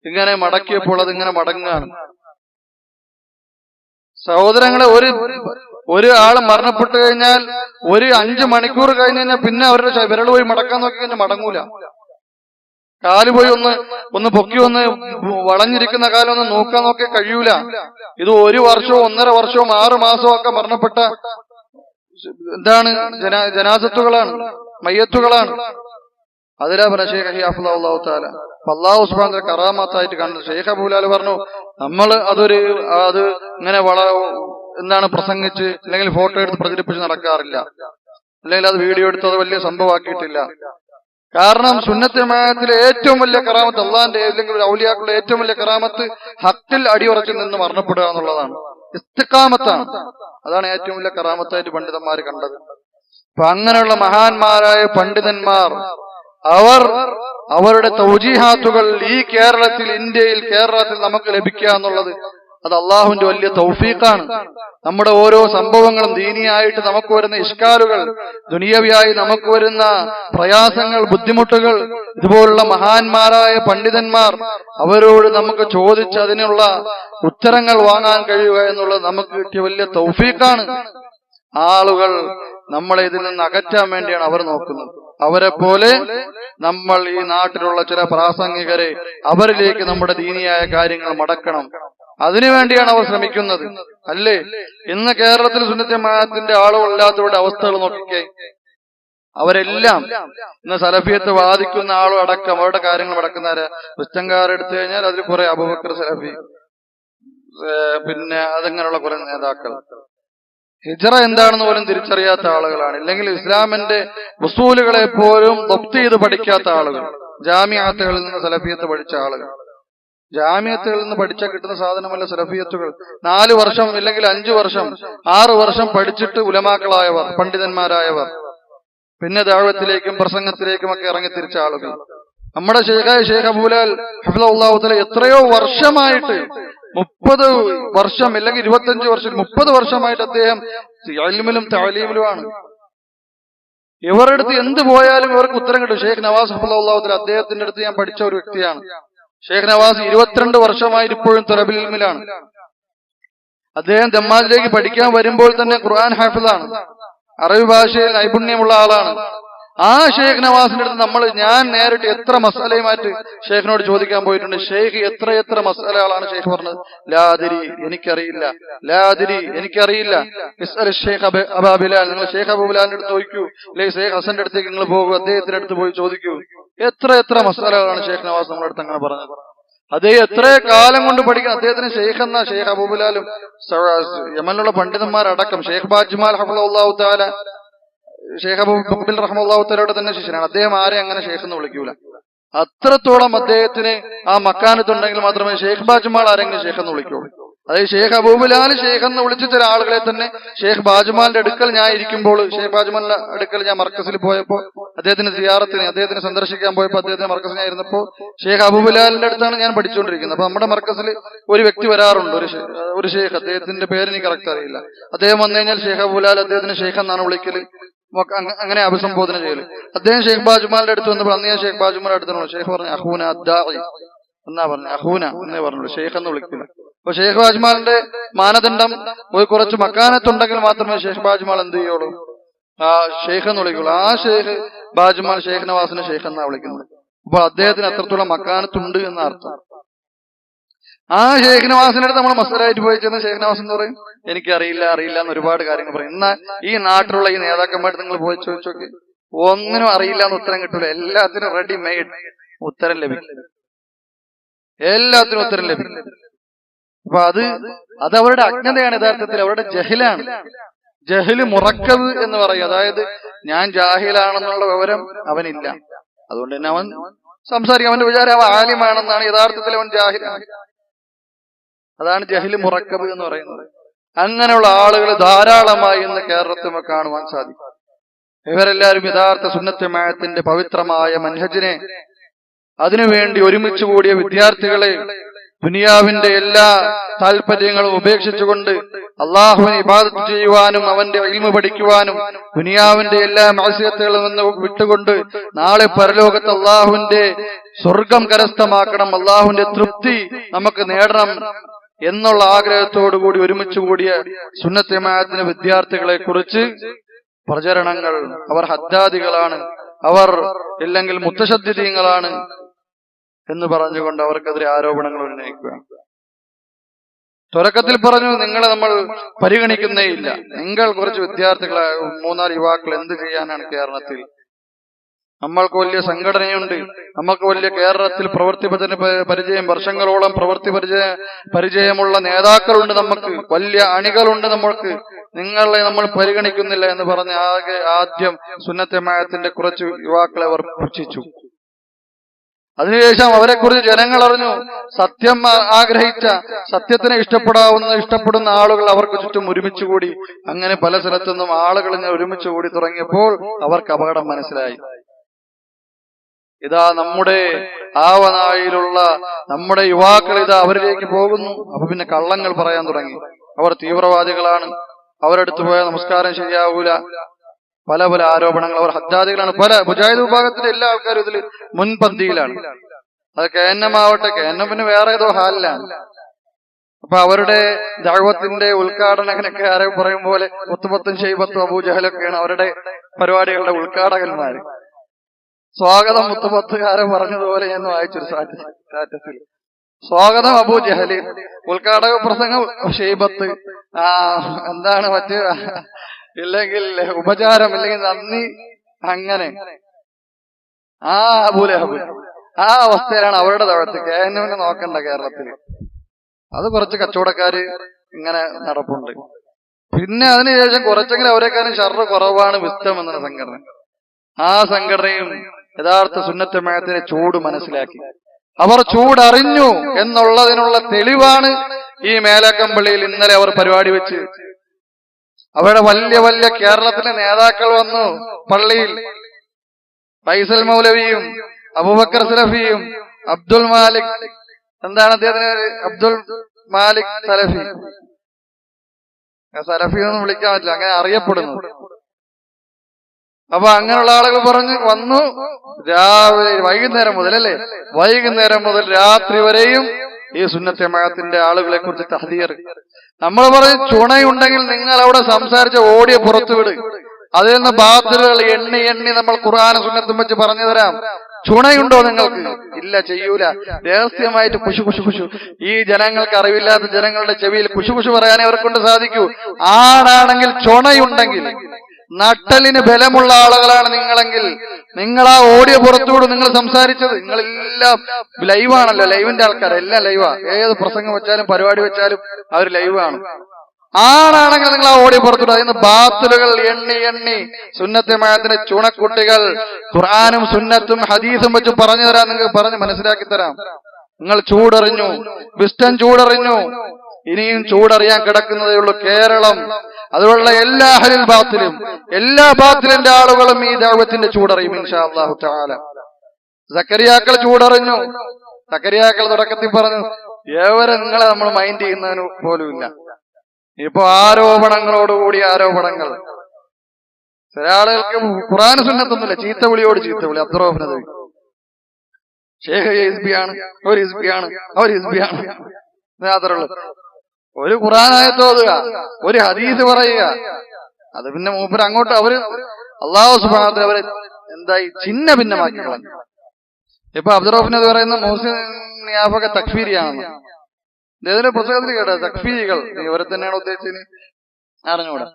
ഇങ്ങനെ മടക്കിയപ്പോൾ അതിങ്ങനെ മടങ്ങാണ്. സഹോദരങ്ങളെ, ഒരു ആൾ മരണപ്പെട്ടു കഴിഞ്ഞാൽ ഒരു 5 മണിക്കൂർ കഴിഞ്ഞ് കഴിഞ്ഞാൽ പിന്നെ അവരുടെ വിരൽ പോയി മടക്കാൻ നോക്കി കഴിഞ്ഞാൽ മടങ്ങൂല. കാല് പോയി ഒന്ന് പൊക്കി ഒന്ന് വളഞ്ഞിരിക്കുന്ന കാലം ഒന്ന് നോക്കാൻ നോക്കി കഴിയൂല. ഇത് 1 വർഷവും 1.5 വർഷവും 6 മാസവും ഒക്കെ മരണപ്പെട്ട എന്താണ് ജനാസത്തുകളാണ്, മയ്യത്തുകളാണ്. അതിലാ പറഞ്ഞ ഷെയ്ഖ് യഹ്യ ഹഫ്ളഹുല്ലാഹു തആല അല്ലാഹു സുബ്ഹാനഹു വ തആല കറാമത്തായിട്ട് കണ്ടത്. ഷെയ്ഖ് അബൂലാൽ പറഞ്ഞു, നമ്മൾ അത് ഇങ്ങനെ എന്താണ് പ്രസംഗിച്ച് അല്ലെങ്കിൽ ഫോട്ടോ എടുത്ത് പ്രചരിപ്പിച്ച് നടക്കാറില്ല, അല്ലെങ്കിൽ അത് വീഡിയോ എടുത്ത് അത് വലിയ സംഭവമാക്കിയിട്ടില്ല. കാരണം സുന്നത്ത് ജമാഅത്തിലെ ഏറ്റവും വലിയ കറാമത്ത്, അള്ളാന്റെ അല്ലെങ്കിൽ ഔലിയാക്കളുടെ ഏറ്റവും വലിയ കറാമത്ത് ഹക്കിൽ അടിയുറച്ചു നിന്ന് മരണപ്പെടുക എന്നുള്ളതാണ്. ഇസ്തിഖാമത്താണ്. അതാണ് ഏറ്റവും വലിയ കറാമത്തായിട്ട് പണ്ഡിതന്മാർ കണ്ടത്. അപ്പൊ അങ്ങനെയുള്ള മഹാന്മാരായ പണ്ഡിതന്മാർ അവരുടെ തൗജീഹാത്തുകൾ ഈ ഇന്ത്യയിൽ കേരളത്തിൽ നമുക്ക് ലഭിക്കുക എന്നുള്ളത് അത് അള്ളാഹുവിന്റെ വലിയ തൗഫീഖാണ്. നമ്മുടെ ഓരോ സംഭവങ്ങളും ദീനിയായിട്ട് നമുക്ക് വരുന്ന ഇഷ്കാലുകൾ, ദുനിയവിയായി നമുക്ക് വരുന്ന പ്രയാസങ്ങൾ, ബുദ്ധിമുട്ടുകൾ, ഇതുപോലുള്ള മഹാന്മാരായ പണ്ഡിതന്മാർ അവരോട് നമുക്ക് ചോദിച്ച് അതിനുള്ള ഉത്തരങ്ങൾ വാങ്ങാൻ കഴിയുക എന്നുള്ളത് നമുക്ക് കിട്ടിയ വലിയ തൗഫീഖാണ്. ആളുകൾ നമ്മളെ ഇതിൽ നിന്ന് അകറ്റാൻ വേണ്ടിയാണ് അവർ നോക്കുന്നത്. അവരെ പോലെ നമ്മൾ ഈ നാട്ടിലുള്ള ചില പ്രാസംഗികരെ അവരിലേക്ക് നമ്മുടെ ദീനിയായ കാര്യങ്ങൾ മടക്കണം. അതിനുവേണ്ടിയാണ് അവർ ശ്രമിക്കുന്നത്, അല്ലേ? ഇന്ന് കേരളത്തിൽ സുന്നത്ത് ജമാഅത്തിന്റെ ആളുകളില്ലാത്തവരുടെ അവസ്ഥകൾ നോക്കിക്കേ. അവരെല്ലാം ഇന്ന് സലഫിയത്ത് വാദിക്കുന്ന ആളും അടക്കം അവരുടെ കാര്യങ്ങൾ മടക്കുന്നവരെ പുസ്തകക്കാർ എടുത്തു കഴിഞ്ഞാൽ അതിൽ കുറെ അബൂബക്കർ സലഫി, പിന്നെ അതങ്ങനെയുള്ള കുറെ നേതാക്കൾ ഹിജ്റ എന്താണെന്ന് പോലും തിരിച്ചറിയാത്ത ആളുകളാണ്. ഇല്ലെങ്കിൽ ഇസ്ലാമിന്റെ ഉസൂലുകളെ പോലും ദബ്ത് ചെയ്ത് പഠിക്കാത്ത ആളുകൾ, ജാമിഅത്തുകളിൽ നിന്ന് സലഫിയത്ത് പഠിച്ച ആളുകൾ. ജാമിഅത്തുകളിൽ നിന്ന് പഠിച്ചാൽ കിട്ടുന്ന സാധനമല്ല സലഫിയത്തുകൾ. 4 വർഷം ഇല്ലെങ്കിൽ 5 വർഷം 6 വർഷം പഠിച്ചിട്ട് ഉലമാക്കളായവർ, പണ്ഡിതന്മാരായവർ. പിന്നെ ദഅവത്തിലേക്കും പ്രസംഗത്തിലേക്കും ഒക്കെ ഇറങ്ങി തിരിച്ച ആളുകൾ. നമ്മുടെ ഷെയ്ഖ് അബൂലാൽ ഹഫിളഹുല്ലാഹു തആല എത്രയോ വർഷമായിട്ട് 30 വർഷം അല്ലെങ്കിൽ 25 വർഷം 30 വർഷമായിട്ട് അദ്ദേഹം ഇൽമിലും തഅലീമിലുമാണ്. ഇവരുടെ അടുത്ത് എന്ത് പോയാലും ഇവർക്ക് ഉത്തരം കിട്ടും. ഷെയ്ഖ് നവാസ് ഹഫിളഹുല്ലാഹു തആല അദ്ദേഹത്തിന്റെ അടുത്ത് ഞാൻ പഠിച്ച ഒരു വ്യക്തിയാണ്. ഷെയ്ഖ് നവാസ് 22 വർഷമായിട്ട് ഇപ്പോഴും തലബുൽ ഇൽമിലാണ്. അദ്ദേഹം ദമ്മാജിലേക്ക് പഠിക്കാൻ വരുമ്പോൾ തന്നെ ഖുർആൻ ഹാഫിളാണ്, അറബി ഭാഷയിൽ നൈപുണ്യമുള്ള ആളാണ്. ആ ഷെയ്ഖ് നവാസിന്റെ അടുത്ത് ഞാൻ നേരിട്ട് എത്ര മസലയുമായിട്ട് ഷെയ്ഖിനോട് ചോദിക്കാൻ പോയിട്ടുണ്ട്. ഷെയ്ഖ് എത്ര മസലകളാണ് ഷെയ്ഖ് പറഞ്ഞത്. ലാദിരി, എനിക്കറിയില്ല. ലാദിരി, എനിക്കറിയില്ല. ഷെയ്ഖ് അബാ ബിലാൽ, നിങ്ങൾ ഷെയ്ഖ് അബൂ ബിലാലിന്റെ അടുത്ത് ചോദിക്കൂ, അല്ലെങ്കിൽ ഷെയ്ഖ് ഹസന്റെ അടുത്തേക്ക് നിങ്ങൾ പോകൂ, അദ്ദേഹത്തിന്റെ അടുത്ത് പോയി ചോദിക്കൂ. എത്ര മസലകളാണ് ഷെയ്ഖ് നവാസ് നമ്മുടെ അടുത്ത് അങ്ങനെ പറഞ്ഞത്. അദ്ദേഹം എത്ര കാലം കൊണ്ട് പഠിക്കണം. അദ്ദേഹത്തിന് ഷെയ്ഖ് എന്ന ഷെയ്ഖ് അബൂ ബിലാലും യമനിലുള്ള പണ്ഡിതന്മാരടക്കം ഷെയ്ഖ് ബാജ്മാൽ ഹഫിളഹുല്ലാഹു തആല ഷെയ്ഖ് അബൂ മുഖ്ബിൽ റഹ്മത്തുള്ളാഹി തആലയുടെ തന്നെ ശിഷ്യനാണ്. അദ്ദേഹം ആരെ അങ്ങനെ ഷെയ്ഖ് എന്ന് വിളിക്കൂല. അത്രത്തോളം അദ്ദേഹത്തിന് ആ മക്കാനത്തുണ്ടെങ്കിൽ മാത്രമേ ഷെയ്ഖ് ബാജ്മാൽ ആരെങ്കിലും ഷെയ്ഖ് എന്ന് വിളിക്കുള്ളൂ. അതായത് ഷെയ്ഖ് അബൂ ബിലാൽ ഷെയ്ഖ് എന്ന് വിളിച്ച ചില ആളുകളെ തന്നെ ഷെയ്ഖ് ബാജ്മാലിന്റെ അടുക്കൽ ഞാൻ ഇരിക്കുമ്പോൾ, ഷെയ്ഖ് ബാജ്മാലിന്റെ അടുക്കൽ ഞാൻ മർക്കസിൽ പോയപ്പോൾ, അദ്ദേഹത്തിന് സന്ദർശിക്കാൻ പോയപ്പോൾ അദ്ദേഹത്തിന് മർക്കസിൽ ഞാൻ ഇരുന്നപ്പോൾ ഷെയ്ഖ് അബൂ ബിലാലിന്റെ അടുത്താണ് ഞാൻ പഠിച്ചുകൊണ്ടിരിക്കുന്നത്. അപ്പൊ നമ്മുടെ മർക്കസിൽ ഒരു വ്യക്തി വരാറുണ്ട്, ഒരു ഷെയ്ഖ്, അദ്ദേഹത്തിന്റെ പേര് എനിക്ക് കറക്റ്റ് അറിയില്ല. അദ്ദേഹം വന്നു കഴിഞ്ഞാൽ ഷെയ്ഖ് അബൂ ബിലാൽ അദ്ദേഹത്തിന് ഷെയ്ഖ് എന്നാണ് വിളിക്കല്, അങ്ങനെ അഭിസംബോധന ചെയ്യല്. അദ്ദേഹം ഷെയ്ഖ് ബാജ്മാലിന്റെ അടുത്ത് വന്നപ്പോൾ അന്ന് ഞാൻ ഷെയ്ഖ് ബാജ്മാലിന്റെ അടുത്ത് ഷെയ്ഖ് പറഞ്ഞു അഹൂന അദ്ദാഇ എന്നാ പറഞ്ഞു, അഹൂന എന്നേ പറഞ്ഞുള്ളൂ, ഷെയ്ഖ് എന്ന് വിളിക്കില്ല. അപ്പൊ ഷെയ്ഖ് ബാജ്മാലിന്റെ മാനദണ്ഡം കുറച്ച് മക്കാനത്തുണ്ടെങ്കിൽ മാത്രമേ ഷെയ്ഖ് ബാജ്മാൽ എന്ത് ചെയ്യുള്ളൂ, ആ ഷെയ്ഖ് എന്ന് വിളിക്കുള്ളൂ. ആ ഷെയ്ഖ് ബാജ്മാൽ ഷെയ്ഖ് നവാസിനെ ഷെയ്ഖ് എന്നാ വിളിക്കുന്നത്. അപ്പൊ അദ്ദേഹത്തിന് അത്രത്തോളം മക്കാനത്തുണ്ട് എന്ന അർത്ഥം. ആ ഷെയ്ഖ് നവാസിന്റെ അടുത്ത് നമ്മൾ മസലായിട്ട് പോയി ചെന്ന് ഷെയ്ഖ് നവാസ് എന്ന് പറയും എനിക്കറിയില്ല എന്ന് ഒരുപാട് കാര്യങ്ങൾ പറയും. എന്നാൽ ഈ നാട്ടിലുള്ള ഈ നേതാക്കന്മാർ നിങ്ങൾ പോയി ചോദിച്ചോക്കെ ഒന്നിനും അറിയില്ല എന്ന് ഉത്തരം കിട്ടൂല. എല്ലാത്തിനും റെഡി മെയ്ഡ് ഉത്തരം ലഭിക്കും, എല്ലാത്തിനും ഉത്തരം ലഭിക്കും. അപ്പൊ അത് അവരുടെ അജ്ഞതയാണ്, യഥാർത്ഥത്തിൽ അവരുടെ ജഹിലാണ്. ജഹില് മുറക്കബ് എന്ന് പറയും. അതായത് ഞാൻ ജാഹിലാണെന്നുള്ള വിവരം അവനില്ല, അതുകൊണ്ട് തന്നെ അവൻ സംസാരിക്കും. അവന്റെ വിചാരം അവൻ ആലിമാണെന്നാണ്, യഥാർത്ഥത്തിൽ അവൻ ജാഹിലാണ്. അതാണ് ജഹില് മുറക്കബ് എന്ന് പറയുന്നത്. അങ്ങനെയുള്ള ആളുകൾ ധാരാളമായി ഇന്ന് കേരളത്തിൽ നമുക്ക് കാണുവാൻ സാധിക്കും. ഇവരെല്ലാവരും യഥാർത്ഥ സുന്നത്ത് ജമാഅത്തിന്റെ പവിത്രമായ മൻഹജിനെ, അതിനുവേണ്ടി ഒരുമിച്ച് കൂടിയ വിദ്യാർത്ഥികളെ ദുനിയാവിന്റെ എല്ലാ താല്പര്യങ്ങളും ഉപേക്ഷിച്ചുകൊണ്ട് അള്ളാഹുവിനെ ഇബാദത്ത് ചെയ്യുവാനും അവന്റെ ഇൽമു പഠിക്കുവാനും ദുനിയാവിന്റെ എല്ലാ മഅസിയത്തുകളിൽ നിന്ന് വിട്ടുകൊണ്ട് നാളെ പരലോകത്ത് അള്ളാഹുവിന്റെ സ്വർഗം കരസ്ഥമാക്കണം, അള്ളാഹുവിന്റെ തൃപ്തി നമുക്ക് നേടണം എന്നുള്ള ആഗ്രഹത്തോടു കൂടി ഒരുമിച്ച് കൂടിയ സുന്നത്ത് ജമാഅത്തിന്റെ വിദ്യാർത്ഥികളെ കുറിച്ച് പ്രചരണങ്ങൾ, അവർ ഹദ്ദാദികളാണ്, അവർ ഇല്ലെങ്കിൽ മുത്തശദ്ദിദീങ്ങളാണ് എന്ന് പറഞ്ഞുകൊണ്ട് അവർക്കെതിരെ ആരോപണങ്ങൾ ഉന്നയിക്കുക. തുടക്കത്തിൽ പറഞ്ഞു നിങ്ങളെ നമ്മൾ പരിഗണിക്കുന്നേ ഇല്ല, നിങ്ങൾ കുറച്ച് വിദ്യാർത്ഥികളെ 3-4 യുവാക്കൾ എന്ത് ചെയ്യാനാണ് കേരളത്തിൽ? നമ്മൾക്ക് വലിയ സംഘടനയുണ്ട്, നമുക്ക് വലിയ കേരളത്തിൽ പ്രവൃത്തി പരിചയം, വർഷങ്ങളോളം പ്രവൃത്തി പരിചയമുള്ള നേതാക്കളുണ്ട്, നമുക്ക് വലിയ അണികളുണ്ട്, നമ്മൾക്ക് നിങ്ങളെ നമ്മൾ പരിഗണിക്കുന്നില്ല എന്ന് പറഞ്ഞ് ആദ്യം സുന്നത്ത് ജമാഅത്തിന്റെ കുറച്ച് യുവാക്കളെ അവർ പുച്ഛിച്ചു. അതിനുശേഷം അവരെക്കുറിച്ച് ജനങ്ങൾ അറിഞ്ഞു. സത്യം ആഗ്രഹിച്ച, സത്യത്തിനെ ഇഷ്ടപ്പെടുന്ന ആളുകൾ അവർക്ക് ചുറ്റും ഒരുമിച്ച് കൂടി. അങ്ങനെ പല സ്ഥലത്തുനിന്നും ആളുകൾ ഒരുമിച്ച് കൂടി തുടങ്ങിയപ്പോൾ അവർക്ക് അപകടം മനസ്സിലായി. ഇതാ നമ്മുടെ ആവനായിലുള്ള നമ്മുടെ യുവാക്കൾ ഇതാ അവരിലേക്ക് പോകുന്നു. അപ്പൊ പിന്നെ കള്ളങ്ങൾ പറയാൻ തുടങ്ങി. അവർ തീവ്രവാദികളാണ്, അവരെടുത്ത് പോയാൽ നമസ്കാരം ശരിയാവൂല, പല ആരോപണങ്ങൾ. അവർ ഹദ്ദാദികളാണ്. പല മുജാഹിദ് വിഭാഗത്തിലെ എല്ലാ ആൾക്കാരും ഇതിൽ മുൻപന്തിയിലാണ്. അത് KNM ആവട്ടെ, KNM പിന്നെ വേറെ ഏതോ ഹാലിലാണ്. അപ്പൊ അവരുടെ ദഅവത്തിന്റെ ഉദ്ഘാടകനൊക്കെ ആരെ പറയും പോലെ മുത്തുബത്തും ഷൈബത്തും അബൂജഹലൊക്കെയാണ് അവരുടെ പരിപാടികളുടെ ഉദ്ഘാടകന്മാര്. സ്വാഗതം മുത്തുബത്തുകാരൻ പറഞ്ഞതുപോലെ ഞാൻ വായിച്ചൊരു സ്റ്റാറ്റസിൽ, സ്വാഗതം അബൂജഹല്, ഉദ്ഘാടക പ്രസംഗം ഷൈബത്ത്, എന്താണ് മറ്റ് ഇല്ലെങ്കിൽ ഉപചാരം, ഇല്ലെങ്കിൽ നന്ദി, അങ്ങനെ അബൂലഹബ്. ആ അവസ്ഥയിലാണ് അവരുടെ ദഅവത്ത്. KNM നോക്കണ്ട കേരളത്തിൽ. അത് കുറച്ച് കച്ചവടക്കാര് ഇങ്ങനെ നടപ്പുണ്ട്. പിന്നെ അതിനുശേഷം കുറച്ചെങ്കിലും അവരെക്കാരും ഷർറ് കുറവാണ് വിസ്തം എന്ന സംഘടന. ആ സംഘടനയും യഥാർത്ഥ സുന്നത്ത് ജമാഅത്തിന്റെ ചൂട് മനസ്സിലാക്കി. അവർ ചൂടറിഞ്ഞു എന്നുള്ളതിനുള്ള തെളിവാണ് ഈ മേലാക്കമ്പള്ളിയിൽ ഇന്നലെ അവർ പരിപാടി വെച്ച് അവിടെ വലിയ വലിയ കേരളത്തിലെ നേതാക്കൾ വന്നു പള്ളിയിൽ. ഫൈസൽ മൗലവിയും അബൂബക്കർ സലഫിയും അബ്ദുൽ മാലിക്, എന്താണ് അദ്ദേഹത്തിന് അബ്ദുൽ മാലിക് സലഫി, സലഫി ഒന്നും വിളിക്കാൻ പറ്റില്ല, അങ്ങനെ അറിയപ്പെടുന്നു. അപ്പൊ അങ്ങനെയുള്ള ആളുകൾ പറഞ്ഞു വന്നു. രാവിലെ വൈകുന്നേരം മുതൽ വൈകുന്നേരം മുതൽ രാത്രി വരെയും ഈ സുന്നത്ത് ജമാഅത്തിന്റെ ആളുകളെ കുറിച്ച് തഹ്ദീർ. നമ്മൾ പറയും ചുണയുണ്ടെങ്കിൽ നിങ്ങൾ അവിടെ സംസാരിച്ച ഓടിയ പുറത്തുവിട്. അതിൽ നിന്ന് ബാത്തിലുകൾ എണ്ണി എണ്ണി നമ്മൾ ഖുർആനും സുന്നത്തും വെച്ച് പറഞ്ഞു തരാം. ചുണയുണ്ടോ നിങ്ങൾക്ക്? ഇല്ല, ചെയ്യൂല. രഹസ്യമായിട്ട് കുശു ഈ ജനങ്ങൾക്ക് അറിവില്ലാത്ത ജനങ്ങളുടെ ചെവിയിൽ കുശു പറയാനേ അവർക്കൊണ്ട് സാധിക്കൂ. ആണാണെങ്കിൽ ചുണയുണ്ടെങ്കിൽ, നട്ടലിന് ബലമുള്ള ആളുകളാണ് നിങ്ങളെങ്കിൽ നിങ്ങൾ ആ ഓഡിയോ പുറത്തുകൂടെ നിങ്ങൾ സംസാരിച്ചത്. നിങ്ങളെല്ലാം ലൈവാണല്ലോ, ലൈവിന്റെ ആൾക്കാർ എല്ലാം ലൈവാ. ഏത് പ്രസംഗം വെച്ചാലും പരിപാടി വെച്ചാലും അവർ ലൈവാണ്. ആണാണെങ്കിൽ നിങ്ങൾ ആ ഓഡിയോ പുറത്തുവിടും. അതിന് ബാത്തിലുകൾ എണ്ണി എണ്ണി സുന്നത്ത് ജമാഅത്തിന്റെ ചുണക്കുട്ടികൾ ഖുർആനും സുന്നത്തും ഹദീസും വെച്ച് പറഞ്ഞു തരാൻ നിങ്ങൾക്ക് പറഞ്ഞ് മനസ്സിലാക്കി തരാം. നിങ്ങൾ ചൂടറിഞ്ഞു, പിസ്റ്റൻ ചൂടറിഞ്ഞു, ഇനിയും ചൂടറിയാൻ കിടക്കുന്നതേ ഉള്ളൂ കേരളം. അതുപോലുള്ള എല്ലാ അഹ്ലുൽ ബാത്തിലും എല്ലാ ബാത്തിലിന്റെ ആളുകളും ഈ ദഅവത്തിന്റെ ചൂടറിയും ഇൻഷാ അല്ലാഹു തആല. സക്കരിയാക്കൾ ചൂടറിഞ്ഞു. സക്കരിയാക്കൾ തുടക്കത്തിൽ പറഞ്ഞു ഏവരെ നിങ്ങളെ നമ്മൾ മൈൻഡ് ചെയ്യുന്നതിന് പോലും ഇല്ല. ഇപ്പൊ ആരോപണങ്ങളോടുകൂടി ആരോപണങ്ങൾ. ചില ആളുകൾക്ക് ഖുർആൻ സുന്നത്തൊന്നുമില്ല, ചീത്തവിളിയോട് ചീത്തവിളി. അബ്ദുറഹ്മാൻ നദവി ഷേഖ് ഹിസ്ബിയാണ്, ഒരു ഹിസ്ബിയാണ്, അവർ ഹിസ്ബിയാണ്. യാത്രയുള്ളൂ. ഒരു ഖുർആനായത്ത് ഓതുക, ഒരു ഹദീസ് പറയുക, അത് പിന്നെ മൂപ്പര് അങ്ങോട്ട് അവര് അല്ലാഹു സുബ്ഹാനഹു വ തആല അവരെ എന്തായി ചിന്ന ഭിന്നമാക്കി കളഞ്ഞു. ഇപ്പൊ അബ്ദുറഹ്മാൻ നദവി പറയുന്ന മുഹ്സിൻ നിയാഫൊക്കെ തക്ഫീരിയാണെന്ന് ഇതിന്റെ പുസ്തകത്തിൽ കേട്ടോ. തക്ഫീരികൾ ഇവരെ തന്നെയാണ് ഉദ്ദേശിച്ചത്, അറിഞ്ഞൂടാ.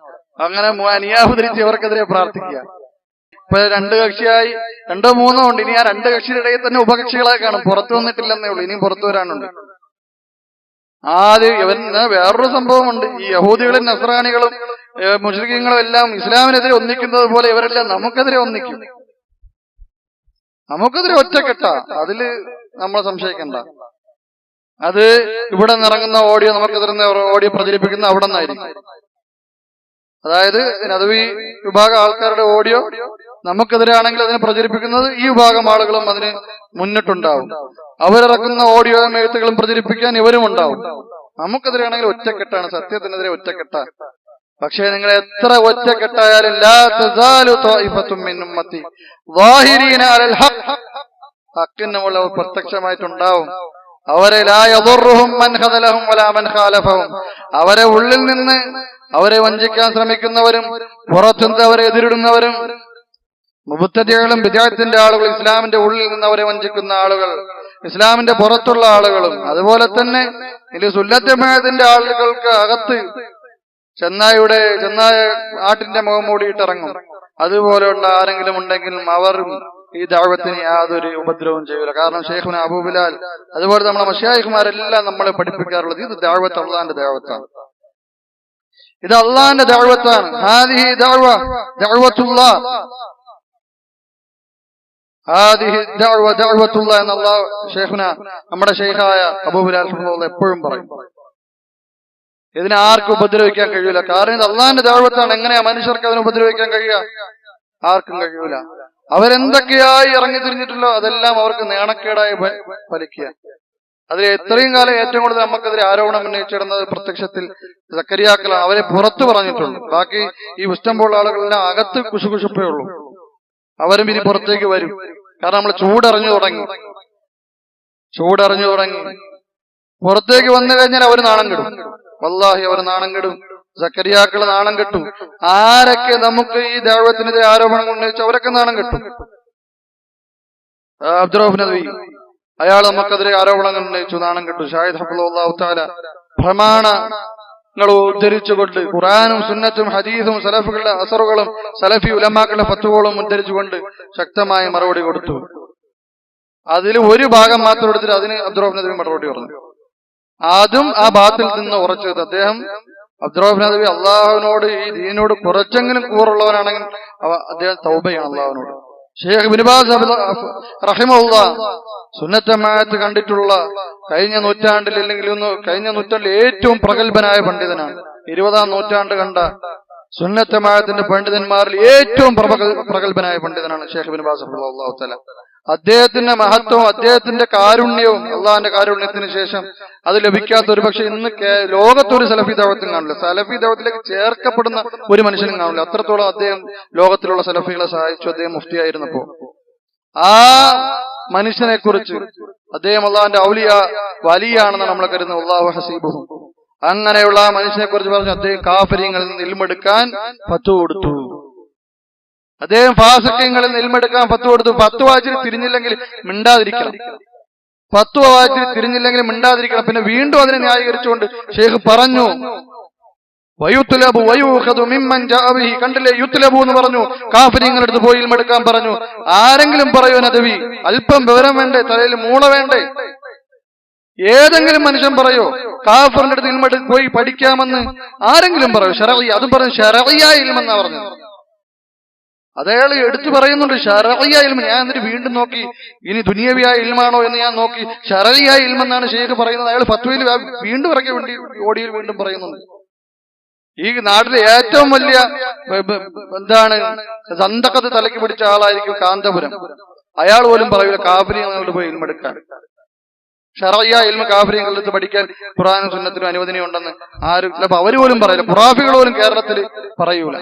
അങ്ങനെ നിയാഫ് ധരിച്ച് ഇവർക്കെതിരെ പ്രാർത്ഥിക്കുക. ഇപ്പൊ രണ്ട് കക്ഷിയായി, 2-3 ഉണ്ട്. ഇനി ആ 2 കക്ഷിയുടെ ഇടയിൽ തന്നെ ഉപകക്ഷികളെ കാണും. പുറത്തു വന്നിട്ടില്ലെന്നേ ഉള്ളൂ, ഇനിയും പുറത്തു വരാനുണ്ട്. ആദ്യം ഇവന് വേറൊരു സംഭവമുണ്ട്. ഈ യഹൂദികളും നസ്രാനികളും മുശ്രിക്കുകളും എല്ലാം ഇസ്ലാമിനെതിരെ ഒന്നിക്കുന്നത് പോലെ ഇവരെല്ലാം നമുക്കെതിരെ ഒന്നിക്കും. നമുക്കെതിരെ ഒറ്റക്കെട്ട, അതില് നമ്മൾ സംശയിക്കണ്ട. അത് ഇവിടെ നിറങ്ങുന്ന ഓഡിയോ, നമുക്കെതിരെ ഓഡിയോ പ്രചരിപ്പിക്കുന്ന അവിടെ നിന്നായിരിക്കും. അതായത് നദവി വിഭാഗം ആൾക്കാരുടെ ഓഡിയോ നമുക്കെതിരാണെങ്കിൽ അതിനെ പ്രചരിപ്പിക്കുന്നത് ഈ വിഭാഗം ആളുകളും അതിന് മുന്നിട്ടുണ്ടാവും. അവരിറക്കുന്ന ഓഡിയോ എഴുത്തുകളും പ്രചരിപ്പിക്കാൻ ഇവരും ഉണ്ടാവും. നമുക്കെതിരാണെങ്കിൽ ഒറ്റക്കെട്ടാണ്, സത്യത്തിനെതിരെ ഒറ്റക്കെട്ട. പക്ഷേ നിങ്ങൾ എത്ര ഒറ്റക്കെട്ടായാലും ലാ തസാലു ത്വായിഫത്തും മിൻ ഉമ്മത്തി ളാഹിരീന അലൽ ഹഖ്, ഹഖിനുള്ള പ്രത്യക്ഷമായിട്ടുണ്ടാവും. അവരെ ലാ യദുർറുഹും മൻ ഖദലഹും വലാ മൻ ഖാലഫഹും, അവരെ ഉള്ളിൽ നിന്ന് അവരെ വഞ്ചിക്കാൻ ശ്രമിക്കുന്നവരും പുറത്തുനിന്ന് അവരെ എതിരിടുന്നവരും മുബ്തദിഅകളും ബിദ്അത്തിന്റെ ആളുകൾ, ഇസ്ലാമിന്റെ ഉള്ളിൽ നിന്ന് അവരെ വഞ്ചിക്കുന്ന ആളുകൾ, ഇസ്ലാമിന്റെ പുറത്തുള്ള ആളുകളും, അതുപോലെ തന്നെ ഇത് സുന്നത്ത് ജമാഅത്തിന്റെ ആളുകൾക്ക് അകത്ത് ചെന്നായ ആട്ടിന്റെ മുഖം മൂടിയിട്ടിറങ്ങും. അതുപോലെയുള്ള ആരെങ്കിലും ഉണ്ടെങ്കിലും അവർ ഈ ദഅവത്തിന് യാതൊരു ഉപദ്രവവും ചെയ്യൂല. കാരണം ശൈഖുന അബൂ ബിലാൽ അതുപോലെ നമ്മളെ മശായിഖ്മാരെല്ലാം നമ്മളെ പഠിപ്പിക്കാറുള്ളത് ഇത് ദഅവത്ത് അല്ലാഹുവിന്റെ ദഅവത്താണ്. ഇത് അല്ലാഹുവിന്റെ ദഅവത്താണ്. ഹാദിഹി ദഅവത്തുല്ലാഹ്, ഹാദിഹി ദഅവത്തുല്ലാഹ് എന്ന് അല്ലാഹു ശൈഖുന നമ്മുടെ ശൈഖായ അബൂ ബിലാൽ റഹിമഹുല്ലാഹ് എപ്പോഴും പറയും. ഇതിനെ ആർക്കും ഉപദ്രവിക്കാൻ കഴിയൂല. കാരണം ഇത് അല്ലാഹുവിന്റെ ദഅവത്താണ്. എങ്ങനെയാ മനുഷ്യർക്ക് അതിനെ ഉപദ്രവിക്കാൻ കഴിയുക? ആർക്കും കഴിയൂല. അവരെന്തൊക്കെയായി ഇറങ്ങി തിരിഞ്ഞിട്ടുള്ളോ അതെല്ലാം അവർക്ക് നേണക്കേടായി ഫലിക്കുക. അതിൽ എത്രയും കാലം ഏറ്റവും കൂടുതൽ നമുക്കെതിരെ ആരോപണം ഉന്നയിച്ചിടുന്നത് പ്രത്യക്ഷത്തിൽ സക്കരിയാക്കളാണ്. അവരെ പുറത്തു പറഞ്ഞിട്ടുള്ളൂ. ബാക്കി ഈ ഇഷ്ടംപോലുള്ള ആളുകളെല്ലാം അകത്ത് കുശുകുശുപ്പേ ഉള്ളൂ. അവരും ഇനി പുറത്തേക്ക് വരും. കാരണം നമ്മൾ ചൂടറിഞ്ഞു തുടങ്ങി. പുറത്തേക്ക് വന്നു കഴിഞ്ഞാൽ അവർ നാണം കെടും. വല്ലാഹി അവർ നാണം കെടും. സക്കരിയാക്കൾ നാണം കെട്ടും. ആരൊക്കെ നമുക്ക് ഈ ദഅവത്തിനെതിരെ ആരോപണങ്ങൾ ഉന്നയിച്ചു അവരൊക്കെ നാണം കെട്ടും. അബ്ദുറഹ്മാൻ നദവി അയാൾ നമുക്കെതിരെ ആരോപണങ്ങൾ ഉന്നയിച്ചു, നാണം കെട്ടു. ഷാഹിദ് ഹഫ്ളഹുല്ലാഹു തആല പ്രമാണങ്ങൾ ഉദ്ധരിച്ചുകൊണ്ട് ഖുർആനും സുന്നത്തും ഹദീസും സലഫുകളുടെ അസറുകളും സലഫി ഉലമാക്കളുടെ ഫത്വകളും ഉദ്ധരിച്ചുകൊണ്ട് ശക്തമായ മറുപടി കൊടുത്തു. അതിൽ ഒരു ഭാഗം മാത്രം എടുത്തിട്ട് അതിന് അബ്ദുറഹ്മാൻ നദവി മറുപടി പറഞ്ഞു. ആദ്യം ആ ഭാഗത്തിൽ നിന്ന് ഉറച്ചത് അദ്ദേഹം അബ്ദുറഹ്മാൻ നദവി അള്ളാഹുവിനോട് ഈ ദീനോട് കുറച്ചെങ്കിലും കൂറുള്ളവനാണെങ്കിൽ അദ്ദേഹം തൗബയാണ് അള്ളാഹുവിനോട്. ഷെയ്ഖ് ഇബ്നു ബാസ് റഹിമഹുല്ലാഹ് സുന്നത്ത് ജമാഅത്ത് കണ്ടിട്ടുള്ള കഴിഞ്ഞ നൂറ്റാണ്ടിൽ ഏറ്റവും പ്രഗത്ഭനായ പണ്ഡിതനാണ്. 20-ാം നൂറ്റാണ്ട് കണ്ട സുന്നത്ത് ജമാഅത്തിന്റെ പണ്ഡിതന്മാരിൽ ഏറ്റവും പ്രഗത്ഭനായ പണ്ഡിതനാണ് ഷെയ്ഖ് ഇബ്നു ബാസ് റളിയല്ലാഹു തആല. അദ്ദേഹത്തിന്റെ മഹത്വവും അദ്ദേഹത്തിന്റെ കാരുണ്യവും, അള്ളാഹിന്റെ കാരുണ്യത്തിന് ശേഷം അത് ലഭിക്കാത്ത ഒരുപക്ഷെ ഇന്ന് ലോകത്തൊരു സലഫി ദഅവത്തും കാണില്ല. സലഫി ദഅവത്തിലേക്ക് ചേർക്കപ്പെടുന്ന ഒരു മനുഷ്യനും കാണില്ല. അത്രത്തോളം അദ്ദേഹം ലോകത്തിലുള്ള സലഫികളെ സഹായിച്ചു. അദ്ദേഹം മുഫ്തിയായിരുന്നപ്പോ ആ മനുഷ്യനെ കുറിച്ച് അദ്ദേഹം അള്ളാഹിന്റെ ഔലിയ വലിയാണെന്ന് നമ്മൾ കരുതുന്നത്. അല്ലാഹു ഹസീബുഹു. അങ്ങനെയുള്ള ആ മനുഷ്യനെ കുറിച്ച് പറഞ്ഞു അദ്ദേഹം കാഫിര്യങ്ങളിൽ നിന്ന് ഇൽമെടുക്കാൻ ഫത്വ കൊടുത്തു. അദ്ദേഹം ഫാസിഖ്യങ്ങളിൽ നിന്ന് ഇൽമെടുക്കാൻ ഫത്വ കൊടുത്തു. ഫത്വ വായിച്ചിട്ട് തിരിഞ്ഞില്ലെങ്കിൽ മിണ്ടാതിരിക്കണം. ഫത്വ വായിച്ചിട്ട് തിരിഞ്ഞില്ലെങ്കിൽ മിണ്ടാതിരിക്കണം. പിന്നെ വീണ്ടും അതിനെ ന്യായീകരിച്ചുകൊണ്ട് ഷെയ്ഖ് പറഞ്ഞു, വയുത്ലബു വയൂഖദു മിമ്മൻ ജാഅ ബിഹി. കണ്ടില്ലേ, യുത്ലബു എന്ന് പറഞ്ഞു, കാഫിര്യങ്ങളുടെ അടുത്ത് പോയി ഇൽമെടുക്കാൻ പറഞ്ഞു. ആരെങ്കിലും പറയോ നദവി? അല്പം വിവരം വേണ്ടേ? തലയിൽ മൂള വേണ്ടേ? ഏതെങ്കിലും മനുഷ്യൻ പറയോ കാഫിറിന്റെ അടുത്ത് ഇൽമ പോയി പഠിക്കാമെന്ന്? ആരെങ്കിലും പറയോ? ശരഈ, അതും പറഞ്ഞു ശരഈയായ ഇൽമെന്നാ പറഞ്ഞത്. അതയാൾ എടുത്തു പറയുന്നുണ്ട് ശരഈയായ ഇൽമ. ഞാൻ എന്നിട്ട് വീണ്ടും നോക്കി ഇനി ദുനിയവിയായ ഇൽമാണോ എന്ന് ഞാൻ നോക്കി. ശരഈയായ ഇൽമെന്നാണ് ഷെയ്ഖ് പറയുന്നത്. അയാൾ ഫത്വയിൽ വീണ്ടും ഇറക്കി ഓഡിയോയിൽ വീണ്ടും പറയുന്നുണ്ട്. ഈ നാട്ടിലെ ഏറ്റവും വലിയ സന്തക്കത്ത് തലയ്ക്ക് പിടിച്ച ആളായിരിക്കും കാന്തപുരം. അയാൾ പോലും പറയൂല കാഫിര്യങ്ങളോട് പോയി ഇൽമെടുക്കാൻ. ശരഈയായ ഇൽമ കാഫിര്യങ്ങളുടെ അടുത്ത് പഠിക്കാൻ ഖുർആനും സുന്നത്തിനും അനുവദനീയമുണ്ടെന്ന് ആരും ചിലപ്പോ അവര് പോലും പറയില്ല. ഖുറാഫികൾ പോലും കേരളത്തിൽ പറയൂല.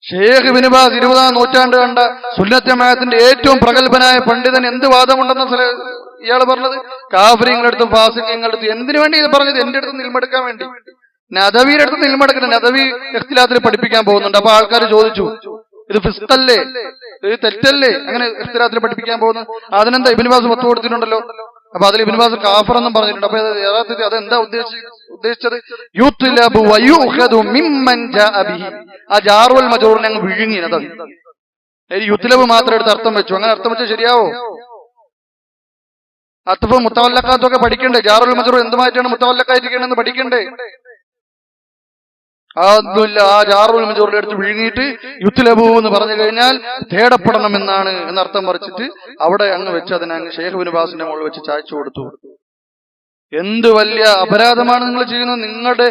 ഷെയ്ഖ് ഇബ്നു ബാസ് 20-ാം നൂറ്റാണ്ട് കണ്ട സുന്നത്ത് ജമാഅത്തിന്റെ ഏറ്റവും പ്രഗത്ഭനായ പണ്ഡിതൻ എന്ത് വാദമുണ്ടെന്ന ഇയാൾ പറഞ്ഞത്? കാഫിര്യങ്ങളുടെ അടുത്തും ഫാസിഖ്യങ്ങളുടെ അടുത്തും. എന്തിനു വേണ്ടി ഇത് പറഞ്ഞത്? എന്റെ അടുത്ത് നിൽമെടുക്കാൻ വേണ്ടി. നദവിയുടെ അടുത്ത് നിൽമെടുക്കണം. നദവി ഇഖ്തിലാത്തിൽ പഠിപ്പിക്കാൻ പോകുന്നുണ്ട്. അപ്പൊ ആൾക്കാർ ചോദിച്ചു, ഇത് ഫിസ്ഖല്ലേ, ഇത് തെറ്റല്ലേ അങ്ങനെ ഇഖ്തിലാത്തിൽ പഠിപ്പിക്കാൻ പോകുന്നത്? അതിനെന്താ ഇബ്നു ബാസ് ഫത്വ കൊടുത്തിട്ടുണ്ടല്ലോ. അപ്പൊ അതിൽ ഇബ്നു ബാസ് കാഫിർ എന്നും പറഞ്ഞിട്ടുണ്ട്. അപ്പൊ യഥാർത്ഥത്തിൽ അതെന്താ ഉദ്ദേശിച്ചത്? യുത്ലബു വയുഖദു മിമ്മൻ ജാഅ ബിഹി. ആ ജാറുൽ മജറൂറിനെ അങ്ങ് വിഴുങ്ങി നദവി. യുത്ലബ് മാത്രം എടുത്ത് അർത്ഥം വെച്ചു. അങ്ങനെ അർത്ഥം വെച്ചാൽ ശരിയാവോ? അത്ഫു മുത്തവല്ലക്കാത്തൊക്കെ പഠിക്കണ്ടേ? ജാറുൽ മജറൂർ എന്തുമായിട്ടാണ് മുത്തവല്ലക്കായിരിക്കണെന്ന് പഠിക്കണ്ടേ? അതുമില്ല. ആ ജാറുൽ മജറൂറിനെ എടുത്ത് വിഴുങ്ങിയിട്ട് യുത്ലബു എന്ന് പറഞ്ഞു കഴിഞ്ഞാൽ തേടപ്പെടണം എന്നാണ് എന്നർത്ഥം പറിച്ചിട്ട് അവിടെ അങ്ങ് വെച്ച് അതിനെ അങ്ങ് ഷെയ്ഖ് ഇബ്നു ബാസിന്റെ മുകളിൽ വെച്ച് ചായച്ചു കൊടുത്തു. എന്ത് വലിയ അപരാധമാണ് നിങ്ങൾ ചെയ്യുന്നത്? നിങ്ങളുടെ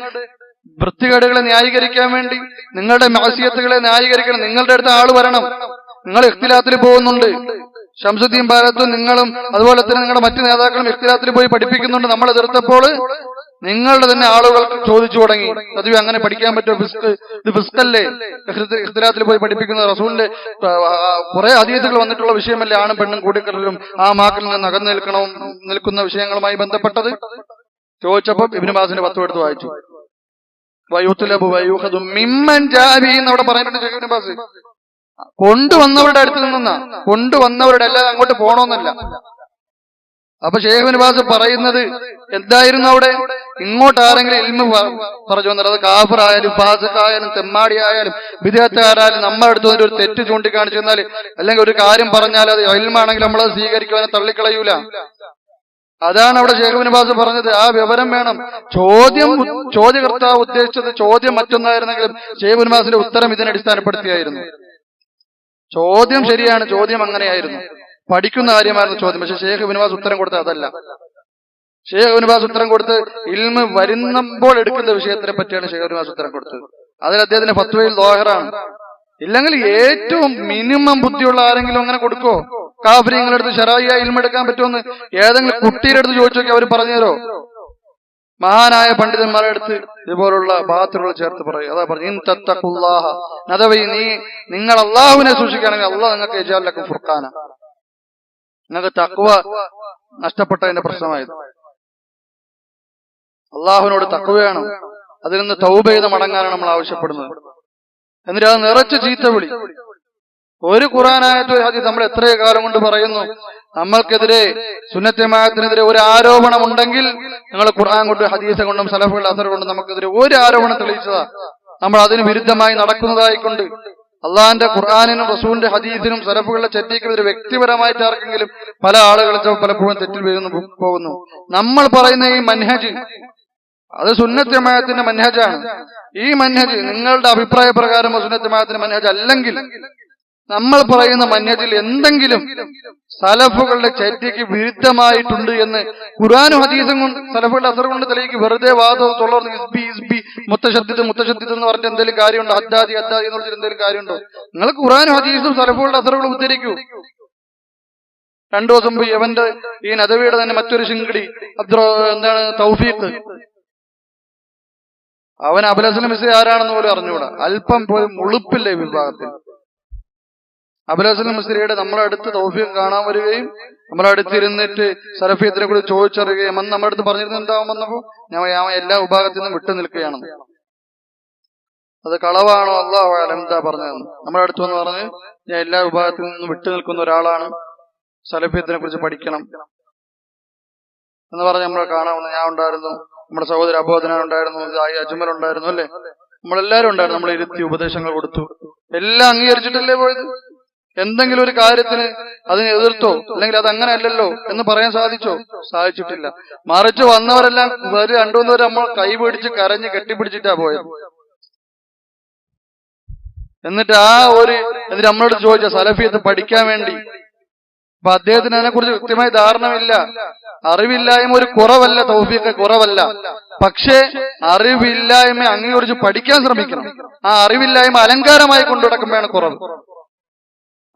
വൃത്തികേടുകളെ ന്യായീകരിക്കാൻ വേണ്ടി, നിങ്ങളുടെ മഅസിയത്തുകളെ ന്യായീകരിക്കണം. നിങ്ങളുടെ അടുത്ത് ആള് വരണം. നിങ്ങൾ ഇഖ്തിലാത്തിൽ പോകുന്നുണ്ട്. ശംസുദ്ദീൻ ഭാരത്തും നിങ്ങളും അതുപോലെ തന്നെ നിങ്ങളുടെ മറ്റു നേതാക്കളും ഇഖ്തിലാത്തിൽ പോയി പഠിപ്പിക്കുന്നുണ്ട്. നമ്മൾ എതിർത്തപ്പോൾ നിങ്ങളുടെ തന്നെ ആളുകൾ ചോദിച്ചു തുടങ്ങി, നദവി അങ്ങനെ പഠിക്കാൻ പറ്റുമോ? ഇത് ഫിസ്ഖല്ലേ? ഇഖ്തിലാത്തിൽ പോയി പഠിപ്പിക്കുന്നത് റസൂലിന്റെ കുറെ ഹദീസുകൾ വന്നിട്ടുള്ള വിഷയമല്ലേ? ആണും പെണ്ണും കൂടിക്കടലും ആ മാക്കിൽ നിന്ന് അകന്നു നിൽക്കുന്ന വിഷയങ്ങളുമായി ബന്ധപ്പെട്ടത് ചോദിച്ചപ്പോൾ ഇബ്നു ബാസിന്റെ ഫത്വ എടുത്ത് വായിച്ചു. വയുത്ലബു വയുഖദു മിമ്മൻ ജാഅ ബിഹി എന്ന് അവിടെ പറഞ്ഞിട്ടുണ്ട് ഷെയ്ഖ് ഇബ്നു ബാസ്. കൊണ്ടുവന്നവരുടെ അടുത്ത് നിന്നാ, കൊണ്ടുവന്നവരുടെ അല്ലാതെ അങ്ങോട്ട് പോണോന്നല്ല. അപ്പൊ ഷെയ്ഖ് ഇബ്നു ബാസ് പറയുന്നത് എന്തായിരുന്നു? അവിടെ ഇങ്ങോട്ട് ആരെങ്കിലും ഇൽമ പറഞ്ഞു വന്നത്, അത് കാഫിർ ആയാലും ഫാസിഖായാലും തെമ്മാടി ആയാലും വിദേഹത്തുകാരായാലും നമ്മുടെ അടുത്ത് ഒരു തെറ്റ് ചൂണ്ടിക്കാണിച്ചു തന്നാൽ, അല്ലെങ്കിൽ ഒരു കാര്യം പറഞ്ഞാൽ അത് ഇൽമാണെങ്കിൽ നമ്മളത് സ്വീകരിക്കുവാനും തള്ളിക്കളയൂല. അതാണ് അവിടെ ഷെയ്ഖ് ഇബ്നു ബാസ് പറഞ്ഞത്. ആ വിവരം വേണം. ചോദ്യകർത്താവ് ഉദ്ദേശിച്ചത് ചോദ്യം മറ്റൊന്നായിരുന്നെങ്കിലും ഷെയ്ഖ് ഇബ്നു ബാസിന്റെ ഉത്തരം ഇതിനെ അടിസ്ഥാനപ്പെടുത്തിയായിരുന്നു. ചോദ്യം ശരിയാണ്, ചോദ്യം അങ്ങനെയായിരുന്നു, പഠിക്കുന്ന കാര്യമായിരുന്നു ചോദ്യം. പക്ഷെ ഷെയ്ഖ് ഇബ്നു ബാസ് ഉത്തരം കൊടുത്തത് അതല്ല. ഷെയ്ഖ് ഇബ്നു ബാസ് ഉത്തരം കൊടുത്ത് ഇൽമ വരുമ്പോൾ എടുക്കുന്ന വിഷയത്തിനെ പറ്റിയാണ് ഷെയ്ഖ് ഇബ്നു ബാസ് ഉത്തരം കൊടുത്തത്. അതിൽ അദ്ദേഹത്തിന്റെ ഫത്വയിൽ ദോഹറാണ്. ഇല്ലെങ്കിൽ ഏറ്റവും മിനിമം ബുദ്ധിയുള്ള ആരെങ്കിലും അങ്ങനെ കൊടുക്കോ? കാഫിര്യങ്ങളുടെ അടുത്ത് ശരഈയ ഇൽമ എടുക്കാൻ പറ്റുമെന്ന് ഏതെങ്കിലും കുട്ടിയുടെ അടുത്ത് ചോദിച്ചു നോക്കി അവർ പറഞ്ഞുതരോ? മഹാനായ പണ്ഡിതന്മാരുടെ അടുത്ത് ഇതുപോലുള്ള ഭാഗത്തുള്ള ചേർത്ത് പറയും. അതാ പറഞ്ഞു, ഇൻ തത്തഖുല്ലാഹ നദവി, നിങ്ങൾ അള്ളാഹുവിനെ സൂക്ഷിക്കുകയാണെങ്കിൽ അള്ളാഹ് നിങ്ങൾക്ക് യജഅൽ ലക്കും ഫുർഖാന. നിങ്ങൾക്ക് തഖ്വ നഷ്ടപ്പെട്ടതിന്റെ പ്രശ്നമായത്. അള്ളാഹുവിനോട് തഖ്വയാണ്, അതിൽ നിന്ന് തൗബ ചെയ്ത് മടങ്ങാനാണ് നമ്മൾ ആവശ്യപ്പെടുന്നത്. എന്നിട്ട് അത് നിറച്ച് ചീത്ത വിളി. ഒരു ഖുർആനായത്ത് ഒരു ഹദീസ് നമ്മൾ എത്രയോ കാലം കൊണ്ട് പറയുന്നു, നമ്മൾക്കെതിരെ സുന്നത്ത് ജമാഅത്തിനെതിരെ ഒരു ആരോപണം ഉണ്ടെങ്കിൽ നിങ്ങൾ ഖുർആൻ കൊണ്ട് ഹദീസ് കൊണ്ടും സലഫുകളുടെ അസർ കൊണ്ടും നമുക്കെതിരെ ഒരു ആരോപണം തെളിയിച്ചതാ. നമ്മൾ അതിന് വിരുദ്ധമായി നടക്കുന്നതായിക്കൊണ്ട് അള്ളാഹിന്റെ ഖുർആനിനും റസൂലിന്റെ ഹദീസിനും സലഫുകളുടെ ചെറ്റിക്കെതിരെ വ്യക്തിപരമായിട്ട് ആർക്കെങ്കിലും പല ആളുകളും പലപ്പോഴും തെറ്റിൽ വീഴുന്നു പോകുന്നു. നമ്മൾ പറയുന്ന ഈ മൻഹജ് അത് സുന്നത്ത് ജമാഅത്തിന്റെ മൻഹജാണ്. ഈ മൻഹജ് നിങ്ങളുടെ അഭിപ്രായ പ്രകാരം സുന്നത്ത് ജമാഅത്തിന്റെ മൻഹജ് അല്ലെങ്കിൽ നമ്മൾ പറയുന്ന മൻഹജിൽ എന്തെങ്കിലും സലഫുകളുടെ ചര്യയ്ക്ക് വിരുദ്ധമായിട്ടുണ്ട് എന്ന് ഖുർആനും ഹദീസും കൊണ്ട് സലഫുകളുടെ അസർ കൊണ്ട് തെളിയിക്ക്. വെറുതെ വാദവും തൊള്ളർന്ന് ഇസ്ബി മുത്തശദ്ദിദ് എന്ന് പറഞ്ഞിട്ട് എന്തെങ്കിലും കാര്യമുണ്ടോ? ഹദ്ദാദി എന്ന് പറഞ്ഞിട്ട് എന്തെങ്കിലും കാര്യമുണ്ടോ? നിങ്ങൾ ഖുർആനും ഹദീസും സലഫുകളുടെ അസറുകളും ഉദ്ധരിക്കൂ. 2 ദിവസം മുമ്പ് യവന്റെ ഈ നദവിയുടെ തന്നെ മറ്റൊരു ശിങ്കടി തൗഫീഖ്, അവൻ അബുൽ മിസ്രി ആരാണെന്ന് പോലും അറിഞ്ഞുകൂടാ. അല്പം പോലും ഉളുപ്പില്ല ഈ വിഭാഗത്തിൽ. അബുൽ മിസ്രിയുടെ നമ്മളെ അടുത്ത് തൗഫീഖ് കാണാൻ വരികയും നമ്മളെ അടുത്തിരുന്നിട്ട് സലഫിയത്തിനെ കുറിച്ച് ചോദിച്ചറിയുകയും അന്ന് നമ്മുടെ അടുത്ത് പറഞ്ഞിരുന്നത് എന്താവും വന്നപ്പോ ഞാൻ എല്ലാ വിഭാഗത്തിൽ നിന്നും വിട്ടു നിൽക്കുകയാണെന്ന്. അത് കളവാണോ അല്ലാഹു അലം എന്താ പറഞ്ഞതെന്ന് നമ്മുടെ അടുത്ത് വന്ന് പറഞ്ഞ് ഞാൻ എല്ലാ വിഭാഗത്തിൽ നിന്നും വിട്ടു നിൽക്കുന്ന ഒരാളാണ്, സലഫിയത്തിനെ കുറിച്ച് പഠിക്കണം എന്ന് പറഞ്ഞ് നമ്മളെ കാണാമെന്ന്. ഞാൻ ഉണ്ടായിരുന്നു, നമ്മുടെ സഹോദരൻ അബോധന ഉണ്ടായിരുന്നു, അജ്മൽ ഉണ്ടായിരുന്നു, അല്ലെ, നമ്മളെല്ലാരും ഉണ്ടായിരുന്നു. നമ്മൾ ഇരുത്തി ഉപദേശങ്ങൾ കൊടുത്തു, എല്ലാം അംഗീകരിച്ചിട്ടല്ലേ പോയത്. എന്തെങ്കിലും ഒരു കാര്യത്തിന് അതിനെ എതിർത്തോ അല്ലെങ്കിൽ അത് അങ്ങനെ അല്ലല്ലോ എന്ന് പറയാൻ സാധിച്ചോ? സാധിച്ചിട്ടില്ല. മറിച്ച് വന്നവരെല്ലാം 2-3 പേര് നമ്മൾ കൈ പിടിച്ച് കരഞ്ഞ് കെട്ടിപ്പിടിച്ചിട്ടാ പോയത്. എന്നിട്ട് എന്നിട്ട് നമ്മളോട് ചോദിച്ച സലഫിയത്ത് പഠിക്കാൻ വേണ്ടി. അപ്പൊ അദ്ദേഹത്തിന് അതിനെ കുറിച്ച് കൃത്യമായി ധാരണമില്ല. അറിവില്ലായ്മ ഒരു കുറവല്ല, തൗഫീഖ് കുറവല്ല. പക്ഷേ അറിവില്ലായ്മ അംഗീകരിച്ച് പഠിക്കാൻ ശ്രമിക്കണം. ആ അറിവില്ലായ്മ അലങ്കാരമായി കൊണ്ടുനടക്കുമ്പോഴാണ് കുറവ്.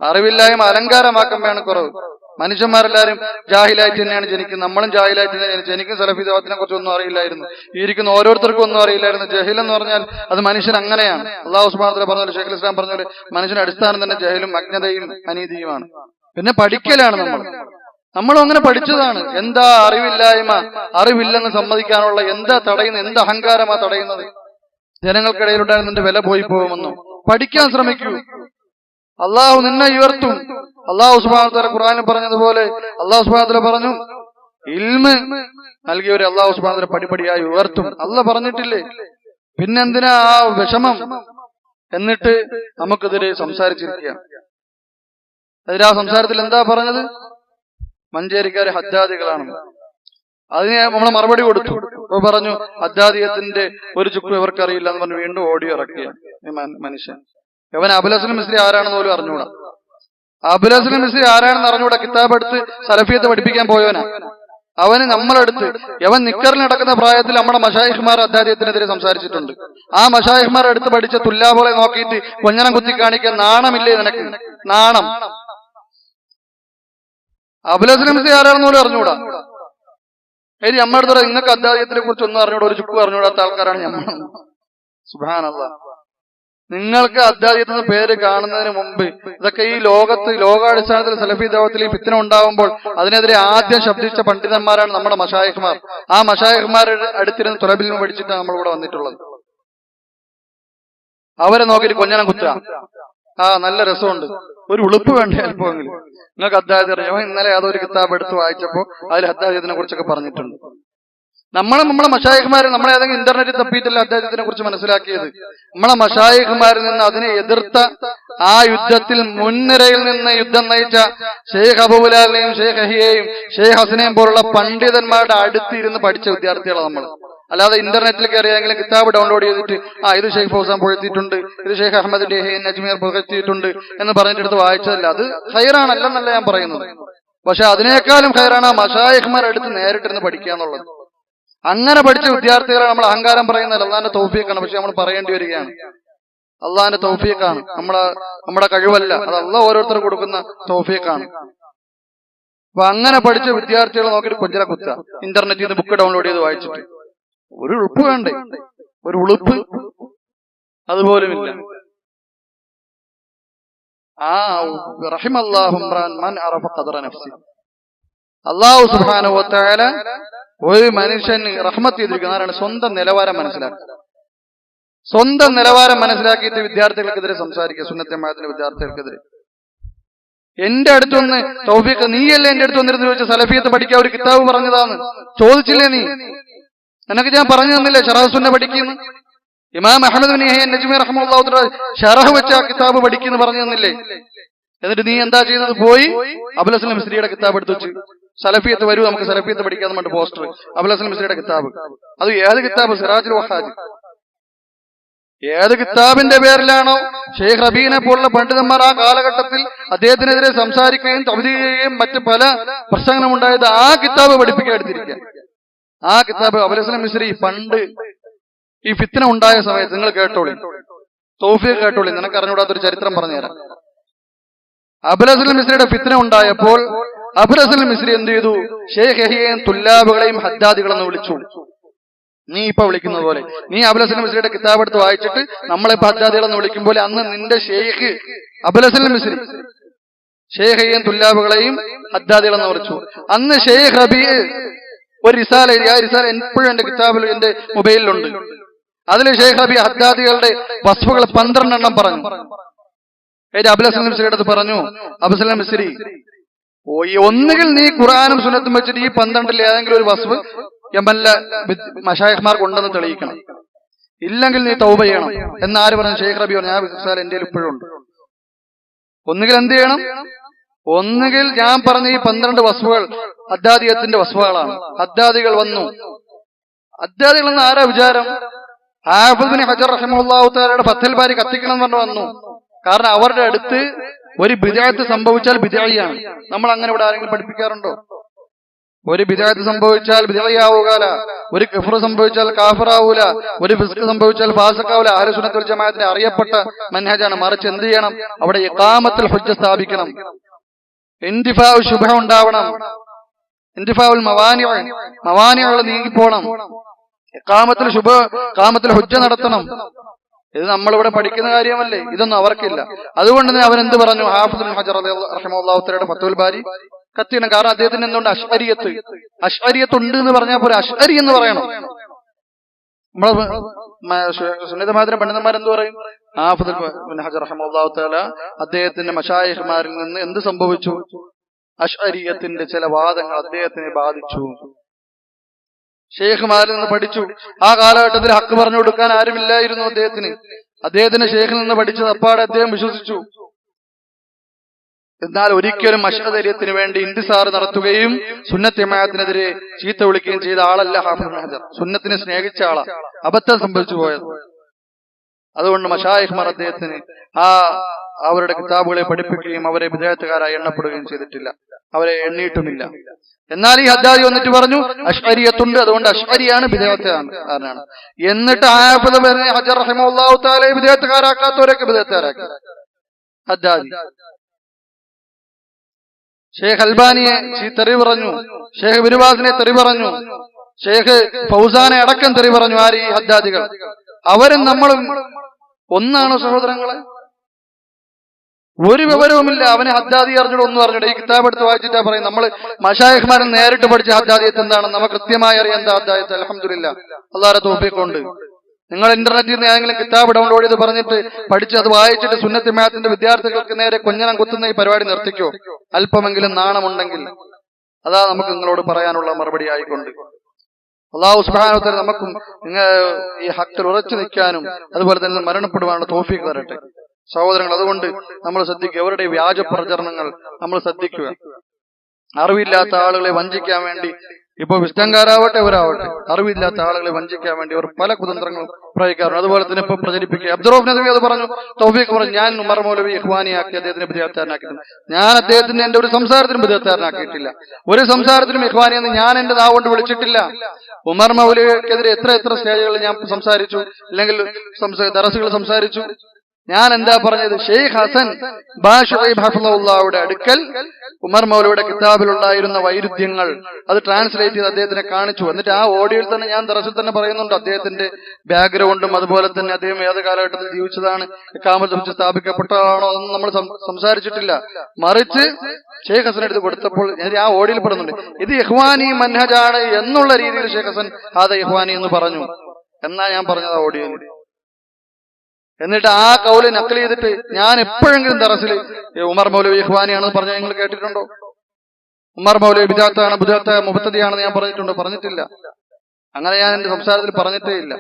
അറിവില്ലായ്മ അലങ്കാരമാക്കുമ്പോഴാണ് കുറവ്. മനുഷ്യന്മാരെല്ലാരും ജാഹിലായിട്ട് തന്നെയാണ് ജനിക്കുന്നത്. നമ്മളും ജാഹിലായിട്ട് തന്നെ ജനിക്കും. എനിക്കും സലഫി ദഅവത്തിനെ കുറിച്ച് ഒന്നും അറിയില്ലായിരുന്നു. ഈ ഇരിക്കുന്ന ഓരോരുത്തർക്കും ഒന്നും അറിയില്ലായിരുന്നു. ജഹിൽ എന്ന് പറഞ്ഞാൽ അത് മനുഷ്യൻ അങ്ങനെയാണ്. അല്ലാഹു സുബ്ഹാനഹു വ തആല പറഞ്ഞ പോലെ, ഷെയ്ഖുൽ ഇസ്ലാം പറഞ്ഞ പോലെ, മനുഷ്യന്റെ അടിസ്ഥാനം തന്നെ ജഹലും അജ്ഞതയും അനീതിയുമാണ്. പിന്നെ പഠിക്കലാണ് നമ്മളും അങ്ങനെ പഠിച്ചതാണ്. എന്താ അറിവില്ലായ്മ, അറിവില്ലെന്ന് സമ്മതിക്കാനുള്ള എന്താ തടയുന്നത്? എന്ത് അഹങ്കാരമാ തടയുന്നത്? ജനങ്ങൾക്കിടയിലുണ്ടായിരുന്നതിന്റെ വില പോയി പോകുമെന്നോ? പഠിക്കാൻ ശ്രമിക്കൂ. അള്ളാഹു നിന്നെ ഉയർത്തും. അള്ളാഹു സുബ്ഹാനഹു വ തആല ഖുർആനിൽ പറഞ്ഞതുപോലെ അള്ളാഹു സുബ്ഹാനഹു വ തആല പറഞ്ഞു, ഇൽമ് നൽകിയവരെ അള്ളാഹു സുബ്ഹാനഹു വ തആല പടിപടിയായി ഉയർത്തും. അള്ളാഹ് പറഞ്ഞിട്ടില്ലേ? പിന്നെന്തിനാ ആ വിഷമം? എന്നിട്ട് നമുക്കെതിരെ സംസാരിച്ചിരിക്കുക. അതിൽ ആ സംസാരത്തിൽ എന്താ പറഞ്ഞത്? മഞ്ചേരിക്കാര് ഹദ്ദാദികളാണ്. അതിന് നമ്മൾ മറുപടി കൊടുത്തു. അപ്പൊ പറഞ്ഞു, ഹദ്ദാദിയത്തിന്റെ ഒരു ചുക്കും ഇവർക്കറിയില്ല എന്ന് പറഞ്ഞ് വീണ്ടും ഓഡിയോ ഇറക്കിയ മനുഷ്യൻ. അവൻ അബുൽ മിസ്രി ആരാണെന്ന് പോലും അറിഞ്ഞൂടാ. അബുൽ മിസ്രി ആരാണെന്ന് അറിഞ്ഞൂടാ. കിതാബ് എടുത്ത് സലഫിയത്ത് പഠിപ്പിക്കാൻ പോയവനാ. അവന് നമ്മളെടുത്ത് അവൻ നിക്കറിൽ നടക്കുന്ന പ്രായത്തിൽ നമ്മുടെ മശായിഖ്മാർ ഹദ്ദാദിയത്തിനെതിരെ സംസാരിച്ചിട്ടുണ്ട്. ആ മശായിഖ്മാർ എടുത്ത് പഠിച്ച തുല്ലാബോളെ നോക്കിയിട്ട് കൊഞ്ഞനം കുത്തി കാണിക്കാൻ നാണമില്ലേ നിനക്ക്? നാണം. അബുൽ മിസ്രി ആരാണെന്ന് പോലും അറിഞ്ഞൂടാ. ഇനി നമ്മളെടുത്തോടെ നിങ്ങൾക്ക് ഹദ്ദാദിയത്തിനെ കുറിച്ച് ഒന്നും അറിഞ്ഞൂടാ, ഒരു ചുക്കും അറിഞ്ഞൂടാത്ത ആൾക്കാരാണ് നമ്മൾ. സുബ്ഹാനല്ലാഹ്. നിങ്ങൾക്ക് ഹദ്ദാദിയത്ത് പേര് കാണുന്നതിന് മുമ്പ് ഇതൊക്കെ ഈ ലോകാടിസ്ഥാനത്തിൽ സലഫി ദഅവത്തിൽ ഈ ഫിത്ന ഉണ്ടാവുമ്പോൾ അതിനെതിരെ ആദ്യം ശബ്ദിച്ച പണ്ഡിതന്മാരാണ് നമ്മുടെ മശായിഖ്മാർ. ആ മശായിഖ്മാരുടെ അടുത്തിരുന്ന് തുലബിൽ പഠിച്ചിട്ടാണ് നമ്മൾ ഇവിടെ വന്നിട്ടുള്ളത്. അവരെ നോക്കിയിട്ട് കൊഞ്ഞനം കുത്തുക. നല്ല രസമുണ്ട്, ഒരു ഉളുപ്പ് വേണ്ട അല്പമെങ്കിലും. നിങ്ങൾക്ക് ഹദ്ദാദിയത്ത് അറിയാമോ? ഇന്നലെ അതൊരു കിതാബ് എടുത്ത് വായിച്ചപ്പോൾ അതിൽ ഹദ്ദാദിയത്തിനെ കുറിച്ചൊക്കെ പറഞ്ഞിട്ടുണ്ട്. നമ്മളെ മശായിഖ്മാരെ നമ്മളെ ഏതെങ്കിലും ഇന്റർനെറ്റിൽ തപ്പിയിട്ടല്ല അദ്ദേഹത്തിനെ കുറിച്ച് മനസ്സിലാക്കിയത്. നമ്മളെ മശായിഖ്മാരിൽ നിന്ന് അതിനെ എതിർത്ത, ആ യുദ്ധത്തിൽ മുൻനിരയിൽ നിന്ന് യുദ്ധം നയിച്ച ഷെയ്ഖ് അബൂലാലിനെയും ഷെയ്ഖ് അഹിയെയും ഷെയ്ഖ് ഹസനെയും പോലുള്ള പണ്ഡിതന്മാരുടെ അടുത്തിരുന്ന് പഠിച്ച വിദ്യാർത്ഥികളാണ് നമ്മൾ. അല്ലാതെ ഇന്റർനെറ്റിൽ കയറിയെങ്കിലും കിതാബ് ഡൗൺലോഡ് ചെയ്തിട്ട് ഇത് ഷെയ്ഖ് ഫൗസാൻ പുകഴ്ത്തിയിട്ടുണ്ട്, ഇത് ഷെയ്ഖ് അഹമ്മദിന്റെ നജ്മീർ പുകഴ്ത്തിയിട്ടുണ്ട് എന്ന് പറഞ്ഞിട്ട് വായിച്ചതല്ല. അത് ഖൈറാണ്, അല്ലെന്നല്ല ഞാൻ പറയുന്നത്. പക്ഷെ അതിനേക്കാളും ഖൈറാണ് ആ മശായിഖ്മാർ അടുത്ത് നേരിട്ടിരുന്ന് പഠിക്കുക എന്നുള്ളത്. അങ്ങനെ പഠിച്ച വിദ്യാർത്ഥികളെ നമ്മൾ അഹങ്കാരം പറയുന്നത് അള്ളാന്റെ തൗഫീഖാണ്. പക്ഷെ നമ്മൾ പറയേണ്ടി വരികയാണ്, അള്ളാന്റെ തൗഫീഖാണ്, നമ്മുടെ കഴിവല്ല. അത് അള്ളാഹ് ഓരോരുത്തർക്ക് കൊടുക്കുന്ന തൗഫീഖാണ്. അപ്പൊ അങ്ങനെ പഠിച്ച വിദ്യാർത്ഥികളെ നോക്കിയിട്ട് കൊഞ്ചല കുത്തുക, ഇന്റർനെറ്റിൽ നിന്ന് ബുക്ക് ഡൗൺലോഡ് ചെയ്ത് വായിച്ചിട്ട്. ഒരു ഉളുപ്പ് വേണ്ടേ? ഒരു ഉളുപ്പ് അതുപോലുമില്ല. റഹിമല്ലാഹു ഇംറാൻ മൻ അറഫ ഖദറ നഫ്സി. അല്ലാഹു സുബ്ഹാനഹു വ തആല ഒരു മനുഷ്യന് റഹ്മത്ത് ചെയ്തിരിക്കുന്ന ആരാണ്? സ്വന്തം നിലവാരം മനസ്സിലാക്കുക. സ്വന്തം നിലവാരം മനസ്സിലാക്കിയിട്ട് വിദ്യാർത്ഥികൾക്കെതിരെ സംസാരിക്കുക, സുന്നത്തെ ജമാഅത്തിന്റെ വിദ്യാർത്ഥികൾക്കെതിരെ. എന്റെ അടുത്തൊന്ന് തൗഫീഖ്, നീയല്ലേ എന്റെ അടുത്ത് വന്നിരുന്ന് ചോദിച്ച സലഫിയത്ത് പഠിക്കാൻ ഒരു കിതാബ് പറഞ്ഞതാണ്? ചോദിച്ചില്ലേ നീ? നിനക്ക് ഞാൻ പറഞ്ഞു തന്നില്ലേ ശറഹ് സുന്ന പഠിക്കുന്നു? ഇമാം അഹ്മദ് ബിൻ യഹ്യ നജ്മി റഹ്മത്തുള്ളാഹി തആല ശറഹ് വെച്ച ആ കിതാബ് പഠിക്കുന്നു പറഞ്ഞു തന്നില്ലേ? എന്നിട്ട് നീ എന്താ ചെയ്യുന്നത്? പോയി അബുൽ ഹസൻ മിസ്രിയുടെ കിതാബ് എടുത്തു വെച്ച് സലഫിയത്ത് വരൂ നമുക്ക് സലഫിയത്ത് പഠിക്കാന്ന് പറഞ്ഞിട്ട് പോസ്റ്റർ, അബുൽ ഹസൻ മിസ്രിയുടെ കിതാബ്. അത് ഏത് കിതാബ്? സിറാജുൽ വഹാജ്. ഏത് കിതാബിന്റെ പേരിലാണോ ഷെയ്ഖ് റബീനെ പോലുള്ള പണ്ഡിതന്മാർ ആ കാലഘട്ടത്തിൽ അദ്ദേഹത്തിനെതിരെ സംസാരിക്കുകയും തബ്ദീൽ ചെയ്യുകയും മറ്റ് പല പ്രശ്നങ്ങളും ഉണ്ടായത്, ആ കിതാബ് പഠിപ്പിക്കാൻ എടുത്തിരിക്കുക. ആ കിതാബ് അബുൽ ഹസൻ മിസ്രി പണ്ട് ഈ ഫിത്ന ഉണ്ടായ സമയത്ത്, നിങ്ങൾ കേട്ടോളി, തൗഫീഖ് കേട്ടോളി, നിനക്ക് അറിഞ്ഞുകൂടാത്തൊരു ചരിത്രം പറഞ്ഞുതരാം. അബുൽ ഹസൻ മിസ്രിയുടെ ഫിത്ന ഉണ്ടായപ്പോൾ അബുൽ ഹസൻ മിസ്രി എന്ത് ചെയ്തു? ഷെയ്ഖ് യഹ്യയെയും തുല്ലാബുകളെയും ഹദ്ദാദികളെന്ന് വിളിച്ചു. നീ ഇപ്പൊ വിളിക്കുന്നത് പോലെ, നീ അബുൽ ഹസൻ മിസ്രിയുടെ കിതാബ് എടുത്ത് വായിച്ചിട്ട് നമ്മളിപ്പോ ഹദ്ദാദികളെന്ന് വിളിക്കും പോലെ അന്ന് നിന്റെ ഷെയ്ഖ് അബുൽ ഹസൻ മിസ്രി ഷെയ്ഖയെയും തുല്ലാബുകളെയും ഹദ്ദാദികളെന്ന് വിളിച്ചു. അന്ന് ഷെയ്ഖ് റബീ ഒരു റിസാല എഴുതി. ആ റിസാല എപ്പോഴും എന്റെ കിതാബിൽ, എന്റെ മൊബൈലിലുണ്ട്. അതിൽ ഷെയ്ഖ് റബീ ഹദ്ദാദികളുടെ വസ്ഫുകൾ 12 എണ്ണം പറഞ്ഞു. അബുൽ ഹസൻ മിസ്രിയുടെ അടുത്ത് പറഞ്ഞു, അബുൽ ഹസൻ മിസ്രി, ഒന്നുകിൽ നീ ഖുർആനും സുന്നത്തും വെച്ചിട്ട് ഈ 12 ഏതെങ്കിലും ഒരു വസ്ഫ് യമനിലെ മശായിഖ്മാർക്ക് ഉണ്ടെന്ന് തെളിയിക്കണം, ഇല്ലെങ്കിൽ നീ തൗബ ചെയ്യണം എന്ന് ആര് പറഞ്ഞു? ഷെയ്ഖ് റബീ പറഞ്ഞു, ഞാൻ വിശ്വസിച്ചാൽ എന്റെ ഇപ്പോഴും ഉണ്ട്. ഒന്നുകിൽ എന്ത് ചെയ്യണം? ഒന്നുകിൽ ഞാൻ പറഞ്ഞ ഈ 12 വസ്ഫുകൾ ഹദ്ദാദിയത്തിന്റെ വസ്ഫുകളാണ്. ഹദ്ദാദികൾ വന്നു. ഹദ്ദാദികൾ എന്ന് ആരാ വിചാരം? ഹാഫിദ് ബിൻ ഹജർ റഹിമഹുല്ലാഹു തആലയുടെ ഫത്ഹുൽ ബാരി കത്തിക്കണം എന്ന് വന്നു. കാരണം അവരുടെ അടുത്ത് ഒരു ബിദ്അത്ത് സംഭവിച്ചാൽ ബിദ്അയാണ്. നമ്മൾ അങ്ങനെ ഇവിടെ ആരെങ്കിലും പഠിപ്പിക്കാറുണ്ടോ? ഒരു ബിദ്അത്ത് സംഭവിച്ചാൽ ബിദ്അയാവുകയില്ല, ഒരു കുഫ്ർ സംഭവിച്ചാൽ കാഫിറാവൂല, ഒരു ഫിസ്ഖ് സംഭവിച്ചാൽ ഫാസിഖാവൂല. അഹ്ലു സുന്നത്ത് വൽ ജമാഅത്തിന്റെ അറിയപ്പെട്ട മൻഹജാണ്. മറിച്ച് എന്ത് ചെയ്യണം? അവിടെ ഇഖാമത്തുൽ ഹുജ്ജ സ്ഥാപിക്കണം, ഇന്തിഫാഉ ശുബ്ഹ ഉണ്ടാവണം, ഇന്തിഫാഉൽ മവാനിഉകൾ നീങ്ങിപ്പോണം, ഇഖാമത്തുൽ ഹുജ്ജ നടത്തണം. ഇത് നമ്മളിവിടെ പഠിക്കുന്ന കാര്യമല്ലേ? ഇതൊന്നും അവർക്കില്ല. അതുകൊണ്ട് തന്നെ അവരെന്ത് പറഞ്ഞു? ഹാഫിദ് ബിൻ ഹജർ റഹിമഹുല്ലാഹു തആലയുടെ ഫത്ഹുൽ ബാരി കത്തിയാണ്. കാരണം അദ്ദേഹത്തിന് എന്തുകൊണ്ട്? അശ്അരിയത്ത് ഉണ്ട് എന്ന് പറഞ്ഞാൽ പോലെ അശ്അരി എന്ന് പറയണം. നമ്മളെ സുന്നതമാതിരി പണ്ഡിതന്മാരെന്ത് പറയും? ഹാഫിദ് ബിൻ ഹജർ റഹിമഹുല്ലാഹു തആല അദ്ദേഹത്തിന്റെ മശായിഖ്മാരിൽ നിന്ന് എന്ത് സംഭവിച്ചു? അശ്അരിയത്തിന്റെ ചില വാദങ്ങൾ അദ്ദേഹത്തിനെ ബാധിച്ചു. ഷെയ്ഖുമാരിൽ നിന്ന് പഠിച്ചു. ആ കാലഘട്ടത്തിൽ ഹക്ക് പറഞ്ഞു കൊടുക്കാൻ ആരുമില്ലായിരുന്നു അദ്ദേഹത്തിന് ഷെയ്ഖിൽ നിന്ന് പഠിച്ചത് അപ്പാടെ അദ്ദേഹം വിശ്വസിച്ചു. എന്നാൽ ഒരിക്കലും അശ്അരിയത്തിന് വേണ്ടി ഇന്തിസാർ നടത്തുകയും സുന്നത്ത് ജമാഅത്തിനെതിരെ ചീത്ത വിളിക്കുകയും ചെയ്ത ആളല്ല ഹാഫിദ് ബിൻ ഹജർ. സുന്നത്തിനെ സ്നേഹിച്ച ആളാ. അബദ്ധം സംഭവിച്ചു പോയത്. അതുകൊണ്ട് മശായിഖ്മാർ അദ്ദേഹത്തിന് അവരുടെ കിതാബുകളെ പഠിപ്പിക്കുകയും അവരെ ബിദ്അത്തുകാരായി എണ്ണപ്പെടുകയും ചെയ്തിട്ടില്ല, അവരെ എണ്ണിയിട്ടുമില്ല. എന്നാൽ ഈ ഹദ്ദാദി വന്നിട്ട് പറഞ്ഞു അശ്അരിയത്തുണ്ട്, അതുകൊണ്ട് അശ്അരിയാണ് ബിദ്അത്തുകാരനാണ്. എന്നിട്ട് ഹാഫിദ് ബിൻ ഹജർ റഹിമഹുല്ലാഹു തആല ബിദ്അത്തുകാരാക്കാത്തവരൊക്കെ ബിദ്അത്തുകാരാക്കി. ഹദ്ദാദി ഷെയ്ഖ് അൽബാനിയെ തെറി പറഞ്ഞു, ഷെയ്ഖ് ബിൻ ബാസിനെ തെറി പറഞ്ഞു, ഷെയ്ഖ് ഫൗസാനെ അടക്കം തെറി പറഞ്ഞു. ആര്? ഈ ഹദ്ദാദികൾ. അവരും നമ്മളും ഒന്നാണോ സഹോദരങ്ങളെ? ഒരു വിവരവുമില്ല. അവന് ഹദ്ദാദി അറിഞ്ഞൂടെ, ഒന്നും അറിഞ്ഞൂടെ. ഈ കിതാബ് എടുത്ത് വായിച്ചിട്ടാ പറയും. നമ്മൾ മശായിഖ്മാരിൽ നേരിട്ട് പഠിച്ച ഹദ്ദാദിയത്ത് എന്താണെന്ന് നമുക്ക് കൃത്യമായി അറിയാം. എന്താ ഹദ്ദാദിയത്ത്? അൽഹംദുലില്ലാഹ്, അല്ലാഹുവിന്റെ തൗഫീഖ് കൊണ്ട്. നിങ്ങൾ ഇന്റർനെറ്റിൽ നിന്ന് ഏതെങ്കിലും കിതാബ് ഡൗൺലോഡ് ചെയ്ത് പറഞ്ഞിട്ട് പഠിച്ച് അത് വായിച്ചിട്ട് സുന്നത്ത് ജമാഅത്തിന്റെ വിദ്യാർത്ഥികൾക്ക് നേരെ കൊഞ്ഞനം കുത്തുന്ന ഈ പരിപാടി നിർത്തിക്കോ. അല്പമെങ്കിലും നാണമുണ്ടെങ്കിൽ. അതാ നമുക്ക് നിങ്ങളോട് പറയാനുള്ള മറുപടി ആയിക്കൊണ്ട്. അല്ലാഹു സുബ്ഹാനഹു വ തആല നമുക്കും ഈ ഹക്കിൽ ഉറച്ചു നിൽക്കാനും അതുപോലെ തന്നെ മരണപ്പെടുവാനുള്ള തൗഫീഖ് തരട്ടെ. സഹോദരങ്ങൾ, അതുകൊണ്ട് നമ്മൾ ശ്രദ്ധിക്കുക. അവരുടെ വ്യാജ പ്രചരണങ്ങൾ നമ്മൾ ശ്രദ്ധിക്കുക. അറിവില്ലാത്ത ആളുകളെ വഞ്ചിക്കാൻ വേണ്ടി, ഇപ്പൊ വിസ്തങ്കാരാവട്ടെ അവരാവട്ടെ, അറിവില്ലാത്ത ആളുകളെ വഞ്ചിക്കാൻ വേണ്ടി അവർ പല കുതന്ത്രങ്ങളും പ്രയോഗിക്കാറുണ്ട്. അതുപോലെ തന്നെ ഇപ്പൊ പ്രചരിപ്പിക്കുക. അബ്ദുറൌഫ് നദവി അത് പറഞ്ഞു, തൗഫീഖ് പറഞ്ഞു, ഞാൻ ഉമർ മൗലവി ഇഖ്വാനിയാക്കി അദ്ദേഹത്തിന് ബിദ്അത്തുകാരനാക്കിയിട്ടുണ്ട്. ഞാൻ അദ്ദേഹത്തിന് എന്റെ ഒരു സംസാരത്തിനും ബിദ്അത്തുകാരനാക്കിയിട്ടില്ല. ഒരു സംസാരത്തിനും ഇഖ്വാനി എന്ന് ഞാൻ എന്റെ നാവ് കൊണ്ട് വിളിച്ചിട്ടില്ല. ഉമർ മൗലവിക്കെതിരെ എത്ര സ്റ്റേജുകളിൽ ഞാൻ സംസാരിച്ചു, അല്ലെങ്കിൽ ദറസുകൾ സംസാരിച്ചു. ഞാൻ എന്താ പറഞ്ഞത്? ഷെയ്ഖ് ഹസൻ ബാഷുഐബ് ഹഫിളഹുല്ലാഹുവിന്റെ അടുക്കൽ ഉമർ മൗലവിയുടെ കിതാബിലുണ്ടായിരുന്ന വൈരുദ്ധ്യങ്ങൾ അത് ട്രാൻസ്ലേറ്റ് ചെയ്ത് അദ്ദേഹത്തിനെ കാണിച്ചു. എന്നിട്ട് ആ ഓഡിയോയിൽ തന്നെ ഞാൻ ദറസിൽ തന്നെ പറയുന്നുണ്ട് അദ്ദേഹത്തിന്റെ ബാക്ക്ഗ്രൗണ്ടും അതുപോലെ തന്നെ അദ്ദേഹം ഏത് കാലഘട്ടത്തിൽ ജീവിച്ചതാണ്, ഇഖാമത്ത് ഹുജ്ജ സ്ഥാപിക്കപ്പെട്ടതാണോ അതൊന്നും നമ്മൾ സംസാരിച്ചിട്ടില്ല. മറിച്ച് ഷെയ്ഖ് ഹസൻ എടുത്ത് കൊടുത്തപ്പോൾ ആ ഓഡിയോയിൽ പറയുന്നുണ്ട്, ഇത് ഇഖ്വാനി മൻഹജാണ് എന്നുള്ള രീതിയിൽ ഷെയ്ഖ് ഹസൻ അത് ഇഖ്വാനി എന്ന് പറഞ്ഞു എന്നാ ഞാൻ പറഞ്ഞത് ആ ഓഡിയോയിൽ. എന്നിട്ട് ആ കൗല് നക്കൽ ചെയ്തിട്ട് ഞാൻ എപ്പോഴെങ്കിലും ദറസിൽ ഉമർ മൗലവി ഇഖ്വാനിയാണെന്ന് പറഞ്ഞാൽ നിങ്ങൾ കേട്ടിട്ടുണ്ടോ? ഉമർ മൗലവി ബിദ്അത്താണ്, മുബ്തദിയാണെന്ന് ഞാൻ പറഞ്ഞിട്ടുണ്ടോ? പറഞ്ഞിട്ടില്ല. അങ്ങനെ ഞാൻ എന്റെ സംസാരത്തിൽ പറഞ്ഞിട്ടേ ഇല്ല.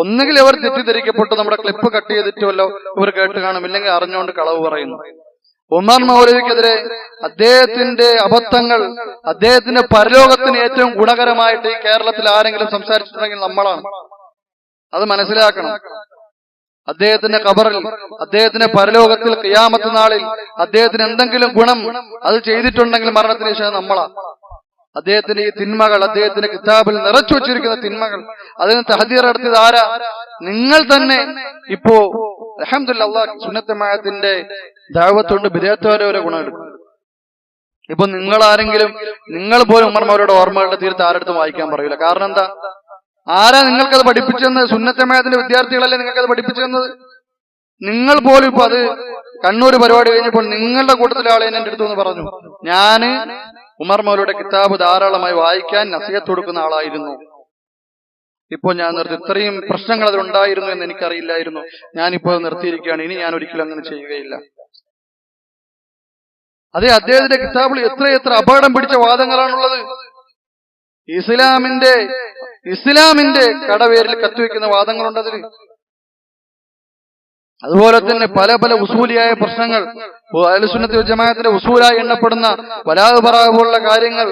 ഒന്നുകിൽ അവർ തെറ്റിദ്ധരിക്കപ്പെട്ടു, നമ്മുടെ ക്ലിപ്പ് കട്ട് ചെയ്തിട്ടുമല്ലോ ഇവർ കേട്ട് കാണും, ഇല്ലെങ്കിൽ അറിഞ്ഞുകൊണ്ട് കളവ് പറയുന്നു. ഉമർ മൗലവിക്കെതിരെ അദ്ദേഹത്തിന്റെ അബദ്ധങ്ങൾ, അദ്ദേഹത്തിന്റെ പരലോകത്തിന് ഏറ്റവും ഗുണകരമായിട്ട് ഈ കേരളത്തിൽ ആരെങ്കിലും സംസാരിച്ചിട്ടുണ്ടെങ്കിൽ നമ്മളാണ്. അത് മനസ്സിലാക്കണം. അദ്ദേഹത്തിന്റെ ഖബറിൽ, അദ്ദേഹത്തിന്റെ പരലോകത്തിൽ, ഖിയാമത്ത് നാളിൽ അദ്ദേഹത്തിന് എന്തെങ്കിലും ഗുണം അത് ചെയ്തിട്ടുണ്ടെങ്കിൽ മരണത്തിന് ശേഷം നമ്മളാ. അദ്ദേഹത്തിന്റെ ഈ തിന്മകൾ, അദ്ദേഹത്തിന്റെ കിതാബിൽ നിറച്ചു വച്ചിരിക്കുന്ന തിന്മകൾ, അതിന് തഹദീർ നടത്തിയത് ആരാ? നിങ്ങൾ തന്നെ. ഇപ്പോ അൽഹംദുലില്ലാഹ് അല്ലാഹ് സുന്നത്ത് ജമാഅത്തിന്റെ ദഅവത്തുകൊണ്ട് ബിദഅത്തുകാരെ വരെ ഗുണം എടുക്കും. ഇപ്പൊ നിങ്ങൾ ആരെങ്കിലും, നിങ്ങൾ പോലും ഉമർ മൗലവിയുടെ ഓർമ്മകളുടെ തീർത്ത് ആരടുത്തും വായിക്കാൻ പറയൂല. കാരണം എന്താ? ആരാ നിങ്ങൾക്കത് പഠിപ്പിച്ചെന്നത്? സുന്നത്ത് ജമാഅത്തിന്റെ വിദ്യാർത്ഥികളല്ലേ നിങ്ങൾക്കത് പഠിപ്പിച്ചു തന്നത്? നിങ്ങൾ പോലും ഇപ്പൊ അത് കണ്ണൂർ പരിപാടി കഴിഞ്ഞപ്പോൾ നിങ്ങളുടെ കൂട്ടത്തിലെ ആളെ എന്റെ അടുത്ത് എന്ന് പറഞ്ഞു, ഞാന് ഉമർ മൗലവിയുടെ കിതാബ് ധാരാളമായി വായിക്കാൻ നസീഹത്ത് കൊടുക്കുന്ന ആളായിരുന്നു. ഇപ്പോൾ ഞാൻ നിർത്തി. ഇത്രയും പ്രശ്നങ്ങൾ അതിലുണ്ടായിരുന്നു എന്ന് എനിക്കറിയില്ലായിരുന്നു. ഞാനിപ്പോൾ നിർത്തിയിരിക്കുകയാണ്. ഇനി ഞാൻ ഒരിക്കലും അങ്ങനെ ചെയ്യുകയില്ല. അതെ, അദ്ദേഹത്തിന്റെ കിതാബിൽ എത്രയെത്ര അപകടം പിടിച്ച വാദങ്ങളാണുള്ളത്. ഇസ്ലാമിന്റെ കടവേരിൽ കത്തിവെക്കുന്ന വാദങ്ങളുണ്ട് അതിൽ. അതുപോലെ തന്നെ പല പല ഉസൂലിയായ പ്രശ്നങ്ങൾ, അഹ്ലുസുന്നത്തി വൽ ജമാഅത്തിന്റെ ഉസൂലായി എണ്ണപ്പെടുന്ന വലാഹ് ബറാഅ പോലുള്ള കാര്യങ്ങൾ,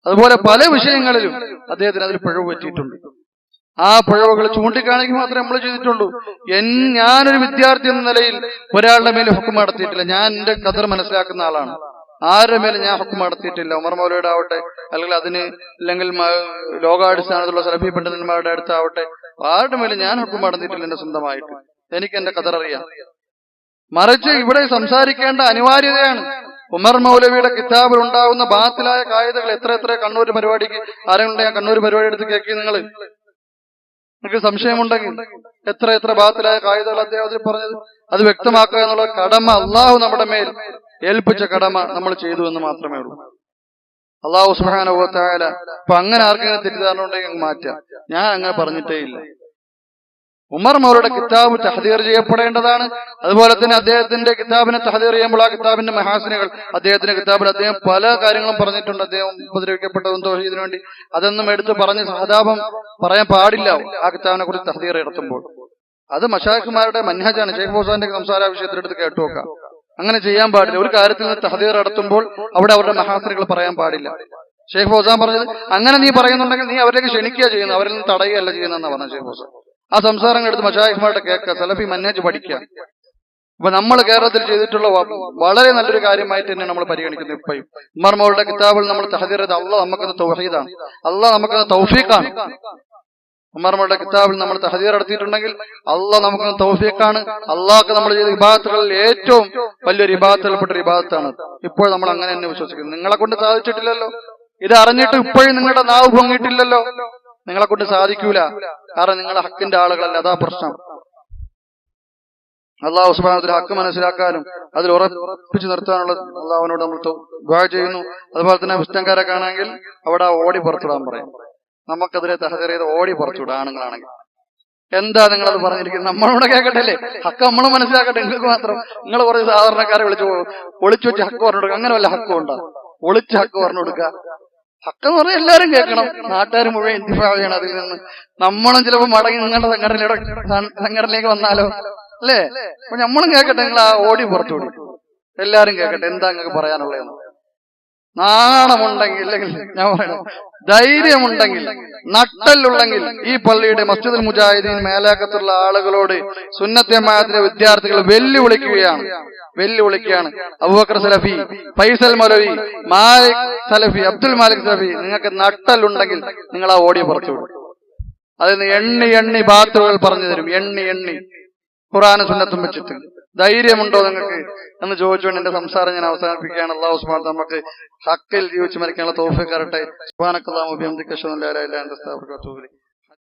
അതുപോലെ പല വിഷയങ്ങളിലും അദ്ദേഹത്തിന് അതിൽ പിഴവ് പറ്റിയിട്ടുണ്ട്. ആ പിഴവുകൾ ചൂണ്ടിക്കാണിക്കുക മാത്രമേ നമ്മൾ ചെയ്തിട്ടുള്ളൂ. ഞാനൊരു വിദ്യാർത്ഥി എന്ന നിലയിൽ ഒരാളുടെ മേൽ ഹുക്കം നടത്തിയിട്ടില്ല. ഞാൻ എന്റെ ഖദർ മനസ്സിലാക്കുന്ന ആളാണ്. ആരുടെ മേലും ഞാൻ ഹുക്കം നടത്തിയിട്ടില്ല. ഉമർ മൗലവിയുടെ ആവട്ടെ, അല്ലെങ്കിൽ ലോകാടിസ്ഥാനത്തുള്ള സലഫി പണ്ഡിതന്മാരുടെ അടുത്താവട്ടെ, ആരുടെ മേലും ഞാൻ ഹുക്കം നടത്തിയിട്ടില്ല. എന്റെ സ്വന്തമായിട്ട് എനിക്ക് എന്റെ ഖദർ അറിയാം. മറിച്ച് ഇവിടെ സംസാരിക്കേണ്ട അനിവാര്യതയാണ്. ഉമർ മൗലവിയുടെ കിതാബിൽ ഉണ്ടാകുന്ന ബാത്തിലായ കായികകൾ എത്ര കണ്ണൂർ പരിപാടിക്ക് ആരെങ്കിലും ഞാൻ കണ്ണൂർ പരിപാടി എടുത്ത് കേൾക്കി. നിങ്ങൾക്ക് സംശയമുണ്ടെങ്കിൽ എത്ര ബാത്തിലായ കായികകൾ അദ്ദേഹം അതിൽ പറഞ്ഞത് അത് വ്യക്തമാക്കുക എന്നുള്ള കടമ അള്ളാഹു നമ്മുടെ മേൽ ഏൽപ്പിച്ച കടമ നമ്മൾ ചെയ്തു എന്ന് മാത്രമേ ഉള്ളൂ. അള്ളാഹു സുബ്ഹാനഹു വ തആല അപ്പൊ അങ്ങനെ ആർക്കെങ്കിലും തെറ്റിദ്ധാരണ ഉണ്ടെങ്കിൽ മാറ്റാം. ഞാൻ അങ്ങനെ പറഞ്ഞിട്ടേ ഇല്ല. ഉമർ മൗലവിയുടെ കിതാബ് തഹദീർ ചെയ്യപ്പെടേണ്ടതാണ്. അതുപോലെ തന്നെ അദ്ദേഹത്തിന്റെ കിതാബിനെ തഹദീർ ചെയ്യുമ്പോൾ ആ കിതാബിന്റെ മഹാസിനുകൾ, അദ്ദേഹത്തിന്റെ കിതാബിൽ അദ്ദേഹം പല കാര്യങ്ങളും പറഞ്ഞിട്ടുണ്ട്. അദ്ദേഹം ഉപദ്രവിക്കപ്പെട്ടതും തൗഹീദിനു വേണ്ടി അതൊന്നും എടുത്ത് പറഞ്ഞ് സഹതാപം പറയാൻ പാടില്ല. ആ കിതാബിനെ കുറിച്ച് തഹദീർ നടത്തുമ്പോൾ അത് മശായിഖുമാരുടെ മൻഹജാണ്. ഷെയ്ഖ് ഫൗസാന്റെ സംസാര വിഷയത്തിലെടുത്ത് കേട്ടുനോക്കാം. അങ്ങനെ ചെയ്യാൻ പാടില്ല. ഒരു കാര്യത്തിൽ നിന്ന് തഹദീർ നടത്തുമ്പോൾ അവിടെ അവരുടെ മഹാസിനുകൾ പറയാൻ പാടില്ല. ഷെയ്ഖ് ഫൗസാൻ പറഞ്ഞത്, അങ്ങനെ നീ പറയുന്നുണ്ടെങ്കിൽ നീ അവരിലേക്ക് ക്ഷണിക്കുക ചെയ്യുന്നു, അവരിൽ നിന്ന് തടയുകയല്ല ചെയ്യുന്നതെന്നാണ് പറഞ്ഞത് ഷെയ്ഖ് ഫൗസാൻ. ആ സംസാരങ്ങൾ എടുത്ത് മശായിഖുമാരുടെ കേൾക്കുക, സലഫി മന്നേജ് പഠിക്കുക. അപ്പൊ നമ്മൾ കേരളത്തിൽ ചെയ്തിട്ടുള്ള വളരെ നല്ലൊരു കാര്യമായിട്ട് തന്നെ നമ്മൾ പരിഗണിക്കുന്നു. ഇപ്പോഴും ഉമർ മൗലവിയുടെ കിതാബിൽ നമ്മൾ തഹദീർ ചെയ്ത് അള്ളാഹ് നമുക്കത് തൗഹീദാണ്, അള്ളാഹ് നമുക്കത് തൗഫീഖാണ്. ഉമർ മൗലവിയുടെ കിതാബിൽ നമ്മൾ തഹദീർ നടത്തിയിട്ടുണ്ടെങ്കിൽ അള്ളാഹ് നമുക്കത് തൗഫീഖാണ്. അള്ളാഹ്ക്ക് നമ്മൾ ചെയ്ത ഇബാദത്തുകളിൽ ഏറ്റവും വലിയൊരു ഇബാദത്തിൽപ്പെട്ട ഒരു ഇബാദത്താണ്. ഇപ്പോൾ നമ്മൾ അങ്ങനെ തന്നെ വിശ്വസിക്കുന്നു. നിങ്ങളെ കൊണ്ട് സാധിച്ചിട്ടില്ലല്ലോ. ഇത് അറിഞ്ഞിട്ട് ഇപ്പോഴും നിങ്ങളുടെ നാവ് പൊങ്ങിയിട്ടില്ലല്ലോ. നിങ്ങളെ കൊണ്ട് സാധിക്കൂല. കാരണം നിങ്ങൾ ഹക്കിന്റെ ആളുകളല്ല. അതാ പ്രശ്നം. അള്ളാഹു സുബ്ഹാനഹു വ തആല ഹക്ക് മനസ്സിലാക്കാനും അതിൽ ഉറപ്പിച്ചു നിർത്താനുള്ള അള്ളാഹുവിനോട് നമ്മൾ ദുആ ചെയ്യുന്നു. അതുപോലെ തന്നെ പുസ്തകക്കാരെ കാണാമെങ്കിൽ അവിടെ ഓടി പുറത്തുവിടാൻ പറയും. നമുക്കെതിരെ തഹദീർ ചെയ്ത് ഓടി പുറത്തുവിടാം. ആണുങ്ങളാണെങ്കിൽ എന്താ നിങ്ങളത് പറഞ്ഞിരിക്കുന്നത്? നമ്മളോട് കേൾക്കട്ടല്ലേ? ഹക്ക് നമ്മൾ മനസ്സിലാക്കട്ടെ. നിങ്ങൾക്ക് മാത്രം നിങ്ങൾ കുറച്ച് സാധാരണക്കാരെ ഒളിച്ചു വെച്ച് ഹക്ക് പറഞ്ഞു കൊടുക്കുക. അങ്ങനെ വല്ല ഹക്കും ഉണ്ടോ? ഒളിച്ച് ഹക്ക് പറഞ്ഞു കൊടുക്കുക. ഹക്കെന്ന് പറഞ്ഞാൽ എല്ലാരും കേൾക്കണം. നാട്ടുകാർ മുഴുവൻ ഇന്തിഫാ ചെയ്യണം അതിൽ നിന്ന്. നമ്മളും ചിലപ്പോൾ മടങ്ങി നിങ്ങളുടെ സംഘടനയിലേക്ക് വന്നാലോ, അല്ലേ? അപ്പൊ നമ്മളും കേൾക്കട്ടെ. നിങ്ങൾ ആ ഓടി പുറത്തുകൂടി എല്ലാരും കേൾക്കട്ടെ എന്താ നിങ്ങൾക്ക് പറയാനുള്ളതെന്ന്. നാണമുണ്ടെങ്കിൽ, അല്ലെങ്കിൽ ഞാൻ പറയണം, ധൈര്യമുണ്ടെങ്കിൽ, നട്ടലുണ്ടെങ്കിൽ ഈ പള്ളിയുടെ മസ്ജിദുൽ മുജാഹിദീൻ മേലാക്കത്തുള്ള ആളുകളോട് സുന്നത്ത് ജമാഅത്തിന്റെ വിദ്യാർത്ഥികൾ വെല്ലുവിളിക്കുകയാണ്. അബൂബക്കർ സലഫി, ഫൈസൽ മൗലവി, മാലിക് സലഫി, അബ്ദുൽ മാലിക് സലഫി, നിങ്ങൾക്ക് നട്ടലുണ്ടെങ്കിൽ നിങ്ങൾ ആ ഓടിയ പുറത്തുവിടും. അതിന് എണ്ണി ബാത്തുകൾ പറഞ്ഞു തരും. എണ്ണി ഖുർആനും സുന്നത്തും വെച്ചിട്ട് ധൈര്യമുണ്ടോ നിങ്ങൾക്ക് എന്ന് ചോദിച്ചുകൊണ്ട് എന്റെ സംസാരം ഞാൻ അവസാനിപ്പിക്കുകയാണ്. അല്ലാഹു സുബ്ഹാനഹു വ തആല നമുക്ക് ഹക്കിൽ ജീവിച്ച് മരിക്കാനുള്ള തൗഫീഖ് തരട്ടെ. സുബ്ഹാനക്കല്ലാഹു വ ബിഹംദിക അഷ്ഹദു അൻ ലാ ഇലാഹ ഇല്ല അൻത അസ്തഗ്ഫിറുക വ അത്തൂബു ഇലൈക്.